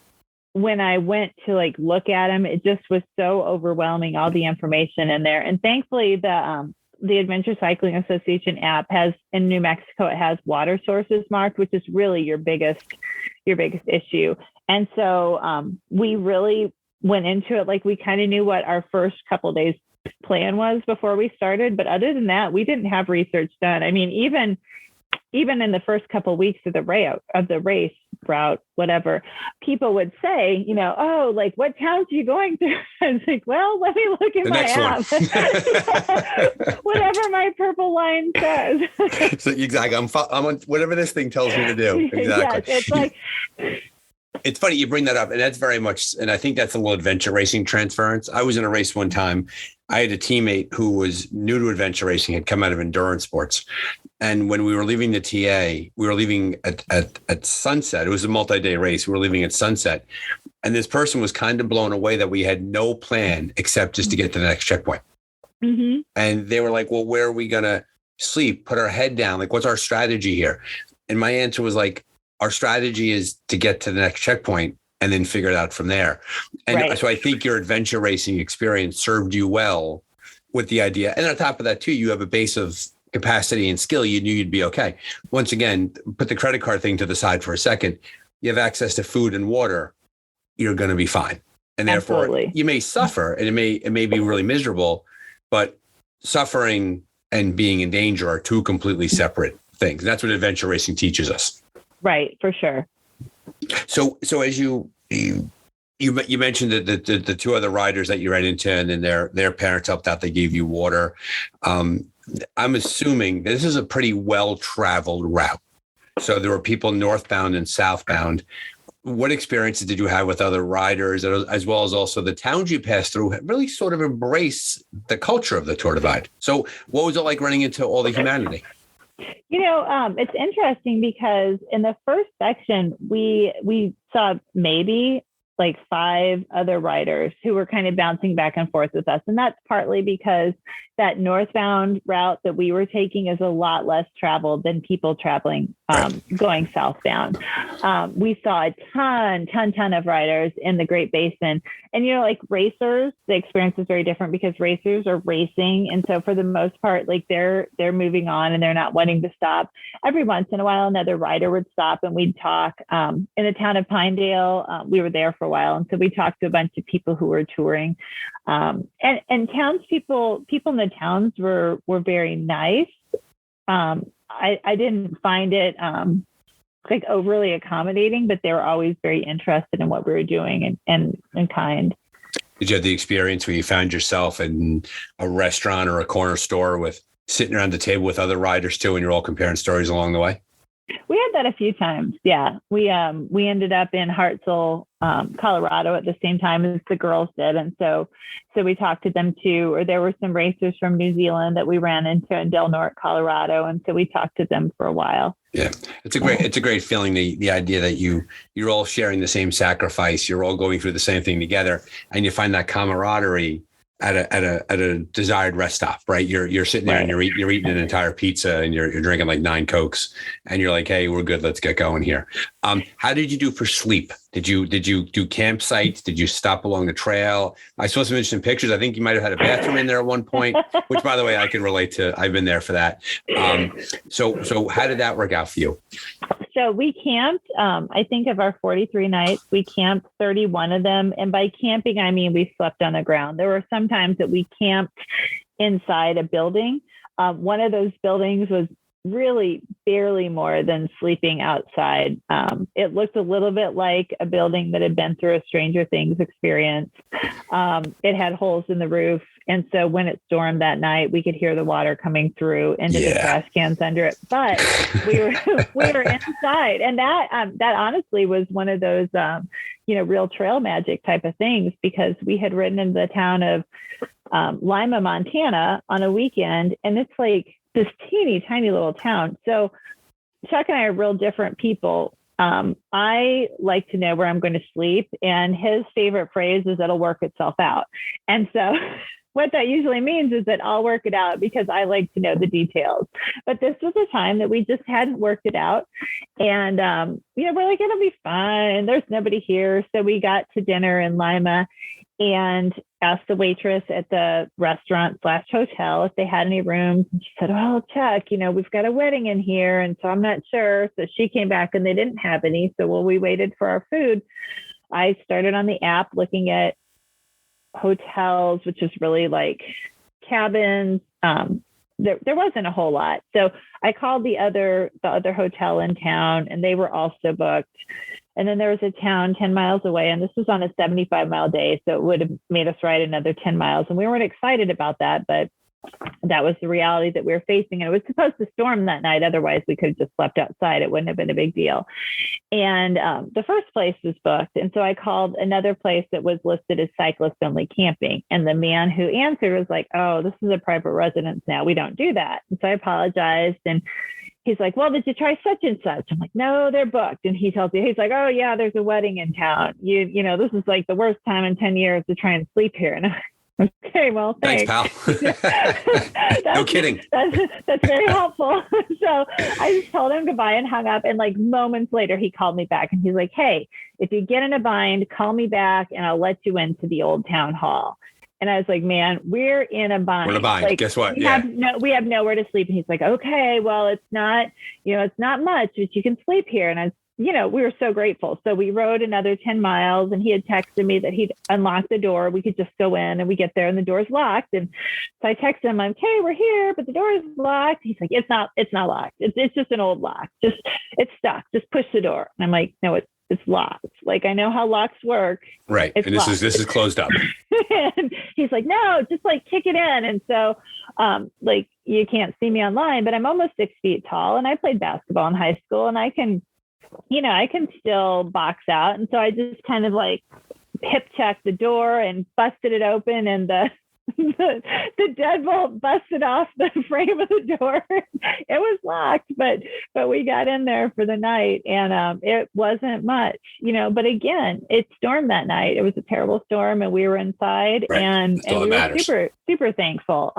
when I went to look at them, it just was so overwhelming, all the information in there. And thankfully, the Adventure Cycling Association app has, in New Mexico, it has water sources marked, which is really your biggest issue. And so we really went into it we kind of knew what our first couple of days plan was before we started. But other than that, we didn't have research done. I mean, even in the first couple of weeks of the race route, whatever, people would say, what towns are you going through? I was like, well, let me look at my app. Whatever my purple line says. So exactly, I'm on whatever this thing tells me to do. Exactly. Yes, it's funny you bring that up, and that's very much, and I think that's a little adventure racing transference. I was in a race one time. I had a teammate who was new to adventure racing, had come out of endurance sports. And when we were leaving the TA, we were leaving at sunset. It was a multi-day race. We were leaving at sunset. And this person was kind of blown away that we had no plan except just to get to the next checkpoint. Mm-hmm. And they were like, well, where are we going to sleep? Put our head down. What's our strategy here? And my answer was our strategy is to get to the next checkpoint and then figure it out from there. And so I think your adventure racing experience served you well with the idea. And on top of that, too, you have a base of capacity and skill. You knew you'd be okay. Once again, put the credit card thing to the side for a second. You have access to food and water. You're going to be fine. And therefore Absolutely. you may suffer and it may be really miserable, but suffering and being in danger are two completely separate things. That's what adventure racing teaches us. Right. For sure. So as you mentioned that the two other riders that you ran into, and then their parents helped out. They gave you water. I'm assuming this is a pretty well-traveled route. So there were people northbound and southbound. What experiences did you have with other riders, as well as also the towns you passed through really sort of embrace the culture of the Tour Divide? So what was it like running into all the humanity? It's interesting because in the first section, we saw maybe like 5 other riders who were kind of bouncing back and forth with us. And that's partly because that northbound route that we were taking is a lot less traveled than people traveling, going southbound. We saw a ton of riders in the Great Basin. And, like racers, the experience is very different because racers are racing. And so for the most part, like they're moving on and they're not wanting to stop. Every once in a while, another rider would stop and we'd talk. In the town of Pinedale, we were there for a while. And so we talked to a bunch of people who were touring. And townspeople, people in the towns were very nice. I didn't find it like overly accommodating, but they were always very interested in what we were doing and kind. Did you have the experience where you found yourself in a restaurant or a corner store with sitting around the table with other riders too, and you're all comparing stories along the way? We had that a few times. Yeah. We ended up in Hartselle, Colorado at the same time as the girls did. And so we talked to them too, or there were some racers from New Zealand that we ran into in Del Norte, Colorado. And so we talked to them for a while. Yeah. It's a great feeling. The idea that you're all sharing the same sacrifice, you're all going through the same thing together, and you find that camaraderie at a desired rest stop, right? You're sitting there and you're eating an entire pizza and you're drinking like 9 Cokes and you're like, hey, we're good. Let's get going here. How did you do for sleep? Did you do campsites? Did you stop along the trail? I saw some interesting pictures. I think you might've had a bathroom in there at one point, which by the way, I can relate to. I've been there for that. So how did that work out for you? So we camped, I think of our 43 nights, we camped 31 of them. And by camping, I mean, we slept on the ground. There were some times that we camped inside a building. One of those buildings was really barely more than sleeping outside. It looked a little bit like a building that had been through a Stranger Things experience. It had holes in the roof. And so when it stormed that night, we could hear the water coming through into the trash cans under it. But we were inside, and that honestly was one of those real trail magic type of things, because we had ridden in the town of Lima, Montana on a weekend, and it's like this teeny tiny little town. So Chuck and I are real different people. I like to know where I'm going to sleep, and his favorite phrase is "it'll work itself out." And so what that usually means is that I'll work it out because I like to know the details. But this was a time that we just hadn't worked it out. And, we're like, it'll be fine. There's nobody here. So we got to dinner in Lima and asked the waitress at the restaurant/hotel if they had any rooms. And she said, "Oh, Chuck, we've got a wedding in here. And so I'm not sure." So she came back and they didn't have any. So while we waited for our food, I started on the app looking at hotels, which is really like cabins. There wasn't a whole lot. So I called the other hotel in town, and they were also booked. And then there was a town 10 miles away, and this was on a 75-mile day. So it would have made us ride another 10 miles. And we weren't excited about that, but that was the reality that we were facing. And it was supposed to storm that night. Otherwise, we could have just slept outside. It wouldn't have been a big deal. And the first place was booked. And so I called another place that was listed as cyclist only camping. And the man who answered was like, "Oh, this is a private residence now. We don't do that." And so I apologized. And he's like, "Well, did you try such and such?" I'm like, "No, they're booked." And he tells me, he's like, "Oh yeah, there's a wedding in town. This is like the worst time in 10 years to try and sleep here." And I'm like, "Okay, well, thanks pal." No kidding. That's very helpful. So I just told him goodbye and hung up. And like moments later, he called me back and he's like, "Hey, if you get in a bind, call me back and I'll let you into the old town hall." And I was like, "Man, we're in a bind. We're in a bind. Like, guess what? We have nowhere to sleep." And he's like, "Okay, well, it's not much, but you can sleep here." And I was we were so grateful. So we rode another 10 miles and he had texted me that he'd unlocked the door. We could just go in, and we get there and the door's locked. And so I texted him, I'm, okay, we're here, but the door is locked. He's like, it's not locked. It's just an old lock. It's stuck. Just push the door. And I'm like, no, it's locked. Like, I know how locks work. Right. It's and this locked. is closed up. And he's like, no, just like kick it in. And so, like, you can't see me online, but I'm almost 6 feet tall, and I played basketball in high school, and I can still box out. And so I just kind of like hip checked the door and busted it open, and the deadbolt busted off the frame of the door. It was locked, but we got in there for the night, and it wasn't much, but again, it stormed that night. It was a terrible storm, and we were inside, right. and we were super, super thankful.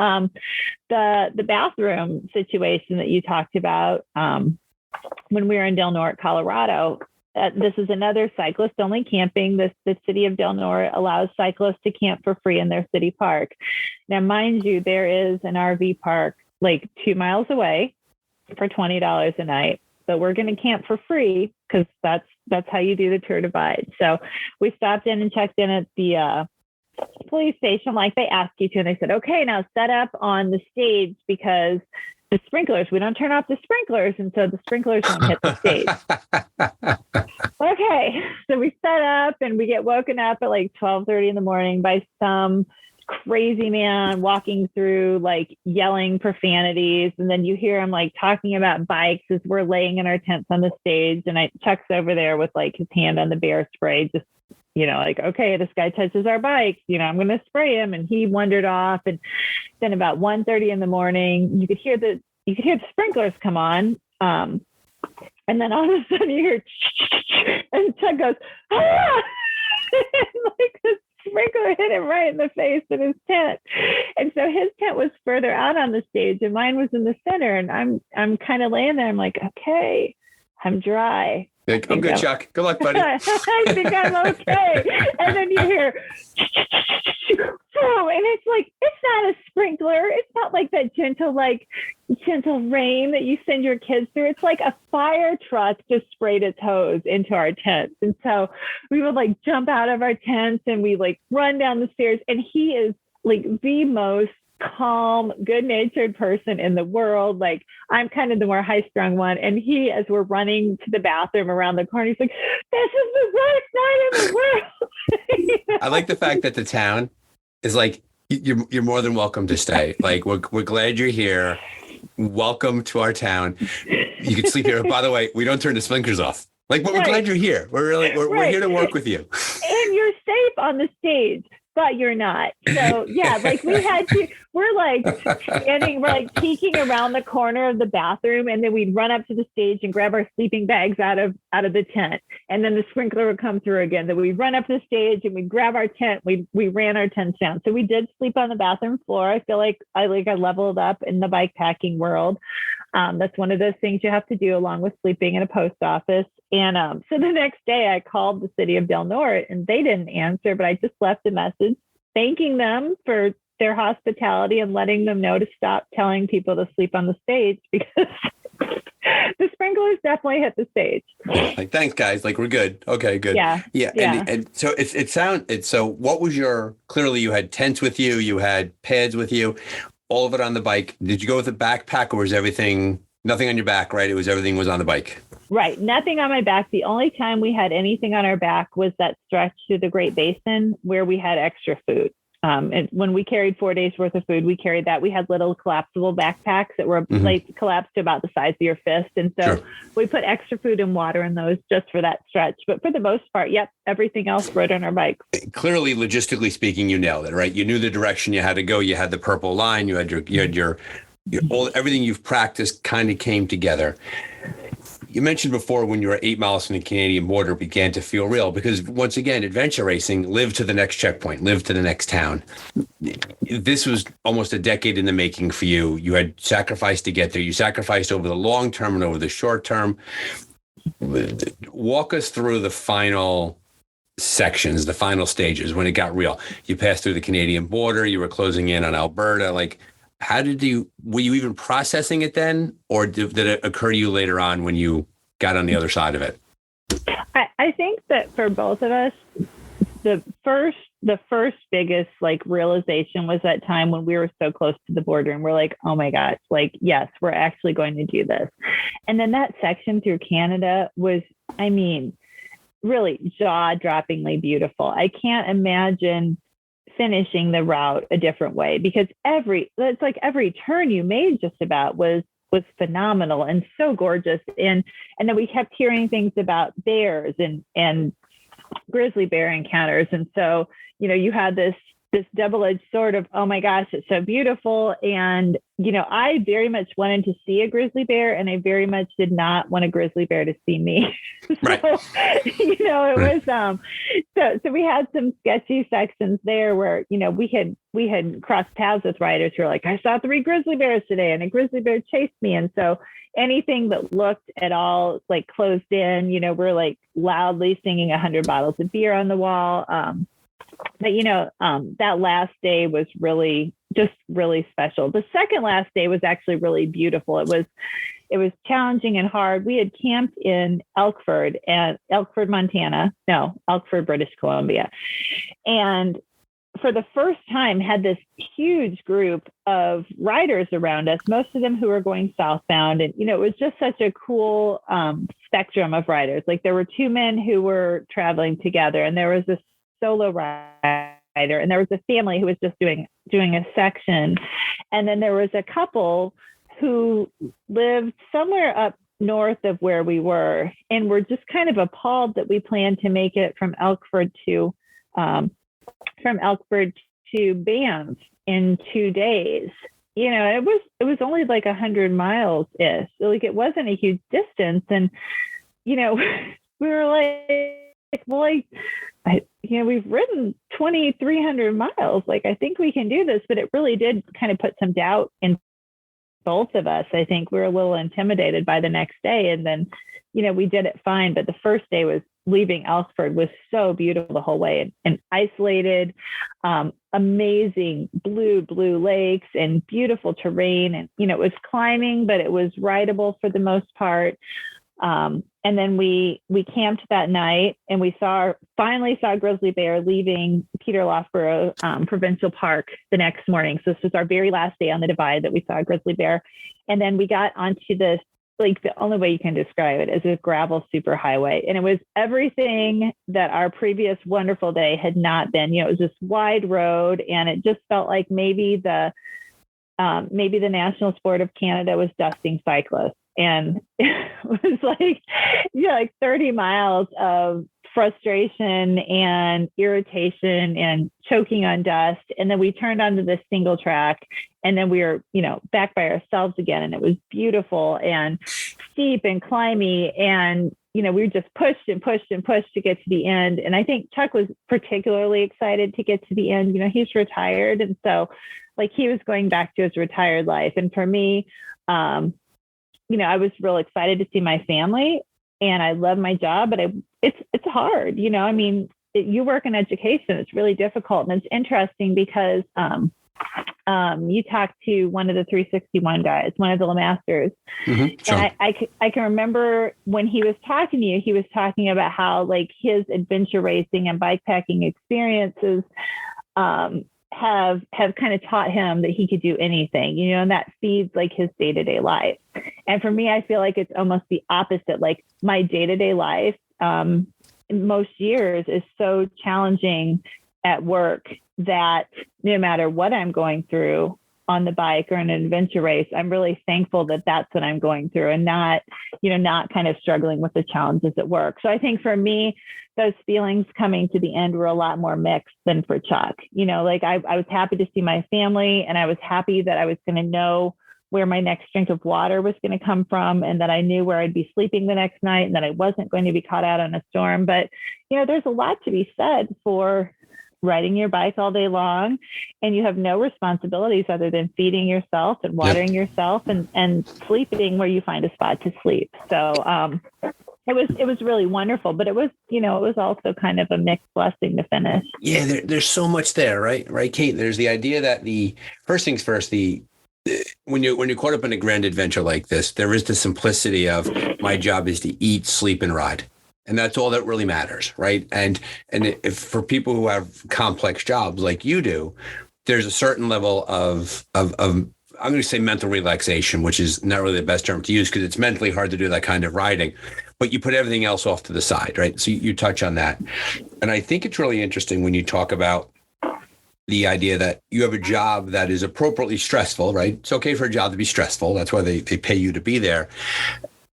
The bathroom situation that you talked about, when we were in Del Norte, Colorado, this is another cyclist-only camping. The city of Del Norte allows cyclists to camp for free in their city park. Now, mind you, there is an RV park like 2 miles away for $20 a night, but we're going to camp for free because that's how you do the Tour Divide. So we stopped in and checked in at the police station like they asked you to, and they said, okay, now set up on the stage because the sprinklers, we don't turn off the sprinklers, and so the sprinklers won't hit the stage. Okay, so we set up, and we get woken up at like 12:30 in the morning by some crazy man walking through, like yelling profanities, and then you hear him like talking about bikes as we're laying in our tents on the stage, and Chuck's over there with like his hand on the bear spray, just like, okay, this guy touches our bikes, I'm going to spray him. And he wandered off. And then about 1:30 in the morning, you could hear the sprinklers come on. And then all of a sudden you hear, and Chuck goes, ah! And like the sprinkler hit him right in the face in his tent. And so his tent was further out on the stage, and mine was in the center. And I'm kind of laying there. I'm like, okay, I'm dry. I'm good, Chuck. Good luck, buddy. I think I'm okay. And then you hear, and it's like, it's not a sprinkler. It's not like that gentle rain that you send your kids through. It's like a fire truck just sprayed its hose into our tents. And so we would like jump out of our tents, and we like run down the stairs, and he is like the most calm, good-natured person in the world. Like, I'm kind of the more high-strung one, and he, as we're running to the bathroom around the corner, he's like, this is the worst night in the world. I like the fact that the town is like, you're more than welcome to stay. Like, we're glad you're here. Welcome to our town. You can sleep here. By the way, we don't turn the sprinklers off. Like, we're glad you're here. We're here to work with you. And you're safe on the stage, but you're not. So yeah, like we're like standing, we're like peeking around the corner of the bathroom, and then we'd run up to the stage and grab our sleeping bags out of the tent. And then the sprinkler would come through again. Then we'd run up to the stage and we'd grab our tent. We ran our tents down. So we did sleep on the bathroom floor. I feel like I leveled up in the bikepacking world. That's one of those things you have to do along with sleeping in a post office. And so the next day I called the city of Del Norte, and they didn't answer, but I just left a message thanking them for their hospitality and letting them know to stop telling people to sleep on the stage, because the sprinklers definitely hit the stage. Like, thanks, guys. Like, we're good. Okay, good. Yeah. And so so what was clearly you had tents with you, you had pads with you, all of it on the bike. Did you go with a backpack, or was nothing on your back, right? Everything was on the bike. Right. Nothing on my back. The only time we had anything on our back was that stretch through the Great Basin where we had extra food. And when we carried 4 days worth of food, we carried that. We had little collapsible backpacks that were like collapsed to about the size of your fist. And so we put extra food and water in those just for that stretch. But for the most part, everything else rode on our bike. Clearly, logistically speaking, you nailed it, right? You knew the direction you had to go. You had the purple line. You had your everything you've practiced kind of came together. You mentioned before when you were 8 miles from the Canadian border began to feel real, because once again, adventure racing lived to the next checkpoint, lived to the next town. This was almost a decade in the making for you. You had sacrificed to get there. You sacrificed over the long term and over the short term. Walk us through the final sections, the final stages when it got real. You passed through the Canadian border. You were closing in on Alberta. Like, were you even processing it then, or did it occur to you later on when you got on the other side of it? that for both of us, the first biggest like realization was that time when we were so close to the border and we're like, oh my gosh, like, yes, we're actually going to do this. And then that section through Canada was, I mean, really jaw-droppingly beautiful. I can't imagine finishing the route a different way, because every turn you made just about was phenomenal and so gorgeous. And then we kept hearing things about bears and grizzly bear encounters. And so, you know, you had this double-edged sword of, oh my gosh, it's so beautiful. And, you know, I very much wanted to see a grizzly bear, and I very much did not want a grizzly bear to see me. Right. So, you know, it was, so we had some sketchy sections there where, you know, we had crossed paths with riders who were like, I saw 3 grizzly bears today and a grizzly bear chased me. And so anything that looked at all like closed in, you know, we're like loudly singing 100 bottles of beer on the wall. But, you know, that last day was really special. The second last day was actually really beautiful. It was challenging and hard. We had camped in Elkford, British Columbia. And for the first time had this huge group of riders around us, most of them who were going southbound. And, you know, it was just such a cool spectrum of riders. Like there were 2 men who were traveling together, and there was this solo rider, and there was a family who was just doing a section. And then there was a couple who lived somewhere up north of where we were, and were just kind of appalled that we planned to make it from Elkford to Banff in 2 days. You know, it was only like 100 miles ish. Like it wasn't a huge distance. And, you know, we were like, well, you know, we've ridden 2,300 miles. Like, I think we can do this. But it really did kind of put some doubt in both of us. I think we were a little intimidated by the next day. And then, you know, we did it fine. But the first day was leaving Elkford was so beautiful the whole way, and isolated, amazing blue lakes and beautiful terrain. And, you know, it was climbing, but it was rideable for the most part. And then we camped that night, and we finally saw a grizzly bear leaving Peter Loughborough Provincial Park the next morning. So this was our very last day on the divide that we saw a grizzly bear. And then we got onto this, like the only way you can describe it is a gravel superhighway. And it was everything that our previous wonderful day had not been. You know, it was this wide road, and it just felt like maybe the National Sport of Canada was dusting cyclists. And it was like, you know, like 30 miles of frustration and irritation and choking on dust. And then we turned onto this single track, and then we were, you know, back by ourselves again. And it was beautiful and steep and climby. And, you know, we just pushed and pushed and pushed to get to the end. And I think Chuck was particularly excited to get to the end. You know, he's retired. And so like he was going back to his retired life. And for me, you know, I was real excited to see my family, and I love my job, but it's hard. You know, I mean, you work in education, it's really difficult. And it's interesting because you talked to one of the 361 guys, one of the Lemasters. Mm-hmm, sure. And I can remember when he was talking to you, he was talking about how like his adventure racing and bikepacking experiences have kind of taught him that he could do anything, you know, and that feeds like his day-to-day life. And for me, I feel like it's almost the opposite. Like my day-to-day life, most years is so challenging at work that no matter what I'm going through on the bike or in an adventure race, I'm really thankful that that's what I'm going through, and not kind of struggling with the challenges at work. So I think for me, those feelings coming to the end were a lot more mixed than for Chuck. You know, like I was happy to see my family, and I was happy that I was going to know where my next drink of water was going to come from, and that I knew where I'd be sleeping the next night, and that I wasn't going to be caught out on a storm. But, you know, there's a lot to be said for riding your bike all day long, and you have no responsibilities other than feeding yourself and watering yourself and sleeping where you find a spot to sleep. So it was really wonderful, but it was also kind of a mixed blessing to finish. Yeah, there's so much there, right, Kate? There's the idea that the first things first, when you're caught up in a grand adventure like this, there is the simplicity of my job is to eat, sleep, and ride. And that's all that really matters, right? And if for people who have complex jobs like you do, there's a certain level of I'm going to say mental relaxation, which is not really the best term to use because it's mentally hard to do that kind of riding, but you put everything else off to the side, right? So you touch on that. And I think it's really interesting when you talk about the idea that you have a job that is appropriately stressful, right? It's okay for a job to be stressful. That's why they pay you to be there.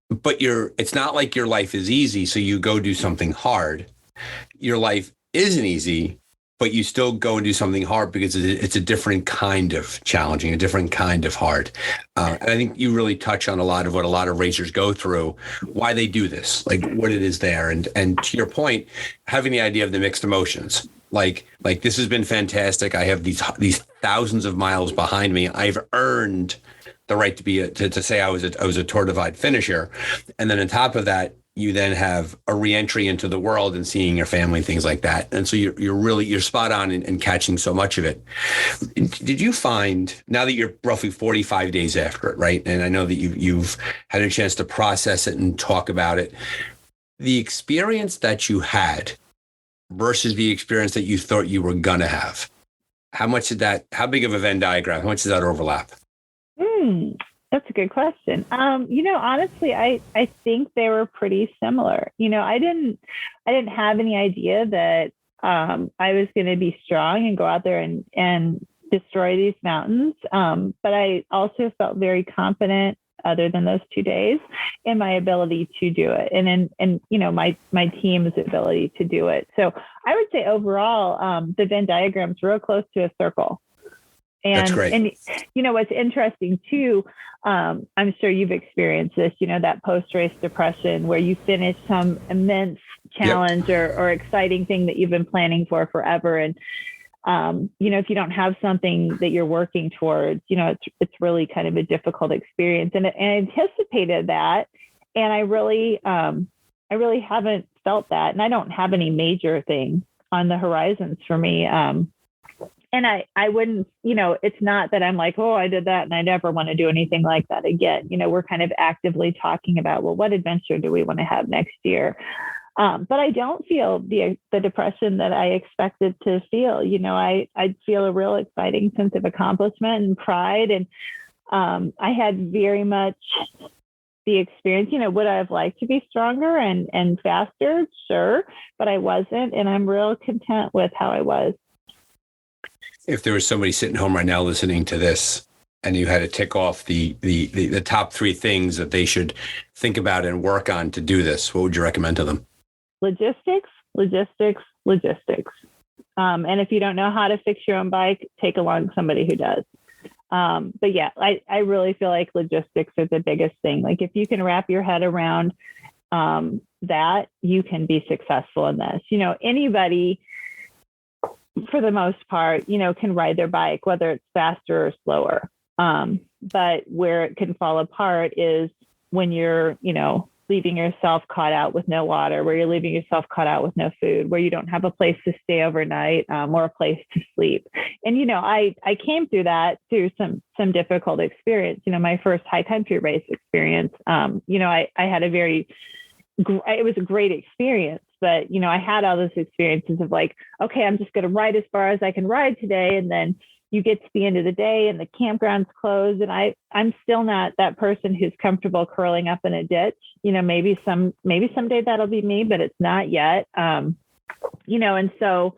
But it's not like your life is easy, so you go do something hard. Your life isn't easy, but you still go and do something hard because it's a different kind of challenging, a different kind of hard. And I think you really touch on a lot of what a lot of racers go through, why they do this, like what it is there. And to your point, having the idea of the mixed emotions, like this has been fantastic. I have these thousands of miles behind me. I've earned the right to say I was a Tour Divide finisher. And then on top of that, you then have a reentry into the world and seeing your family, things like that. And so you're spot on in catching so much of it. Did you find, now that you're roughly 45 days after it, right? And I know that you've had a chance to process it and talk about it, the experience that you had versus the experience that you thought you were going to have, how big of a Venn diagram, how much does that overlap? That's a good question. Honestly, I think they were pretty similar. I didn't have any idea that I was going to be strong and go out there and destroy these mountains. But I also felt very confident, other than those 2 days, in my ability to do it, and my team's ability to do it. So I would say overall, the Venn diagram's real close to a circle. That's great. And what's interesting too, I'm sure you've experienced this, that post-race depression where you finish some immense challenge or exciting thing that you've been planning for forever. And, if you don't have something that you're working towards, it's really kind of a difficult experience. And I anticipated that. And I really haven't felt that. And I don't have any major thing on the horizons for me. And I wouldn't, it's not that I'm like, oh, I did that and I never want to do anything like that again. We're kind of actively talking about, well, what adventure do we want to have next year? But I don't feel the depression that I expected to feel. I feel a real exciting sense of accomplishment and pride. And I had very much the experience. Would I have liked to be stronger and faster? Sure. But I wasn't. And I'm real content with how I was. If there was somebody sitting home right now listening to this and you had to tick off the top 3 things that they should think about and work on to do this, what would you recommend to them? Logistics. And if you don't know how to fix your own bike, take along somebody who does. But yeah, I really feel like logistics are the biggest thing. Like if you can wrap your head around that, you can be successful in this. Anybody, for the most part, can ride their bike, whether it's faster or slower. But where it can fall apart is when you're, leaving yourself caught out with no water, where you're leaving yourself caught out with no food, where you don't have a place to stay overnight or a place to sleep. And, I came through that through some difficult experience. My first high country race experience, I had it was a great experience. But, I had all those experiences of like, okay, I'm just going to ride as far as I can ride today. And then you get to the end of the day and the campground's closed. And I'm still not that person who's comfortable curling up in a ditch. Maybe someday that'll be me, but it's not yet. And so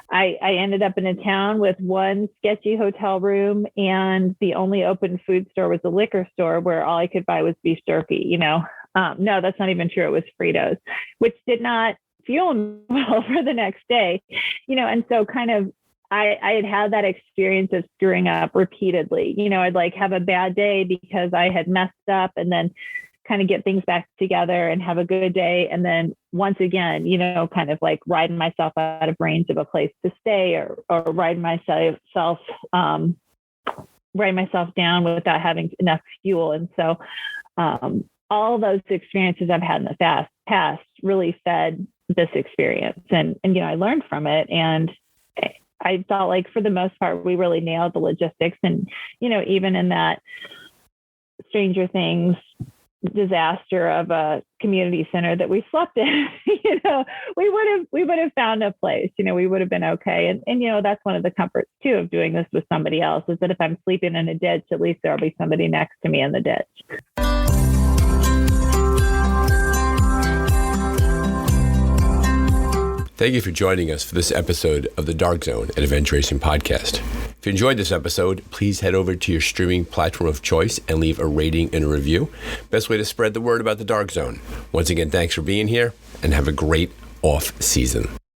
I ended up in a town with one sketchy hotel room, and the only open food store was a liquor store where all I could buy was beef jerky. No, that's not even true. It was Fritos, which did not fuel me well for the next day, and so kind of I had that experience of screwing up repeatedly. I'd like have a bad day because I had messed up, and then kind of get things back together and have a good day. And then once again, kind of like riding myself out of range of a place to stay or riding myself down without having enough fuel. And so all those experiences I've had in the past really fed this experience. And I learned from it. And I felt like for the most part, we really nailed the logistics. And, even in that Stranger Things disaster of a community center that we slept in, we would have found a place, we would have been okay. And that's one of the comforts too of doing this with somebody else, is that if I'm sleeping in a ditch, at least there'll be somebody next to me in the ditch. Thank you for joining us for this episode of the Dark Zone at Adventure Racing Podcast. If you enjoyed this episode, please head over to your streaming platform of choice and leave a rating and a review. Best way to spread the word about the Dark Zone. Once again, thanks for being here and have a great off season.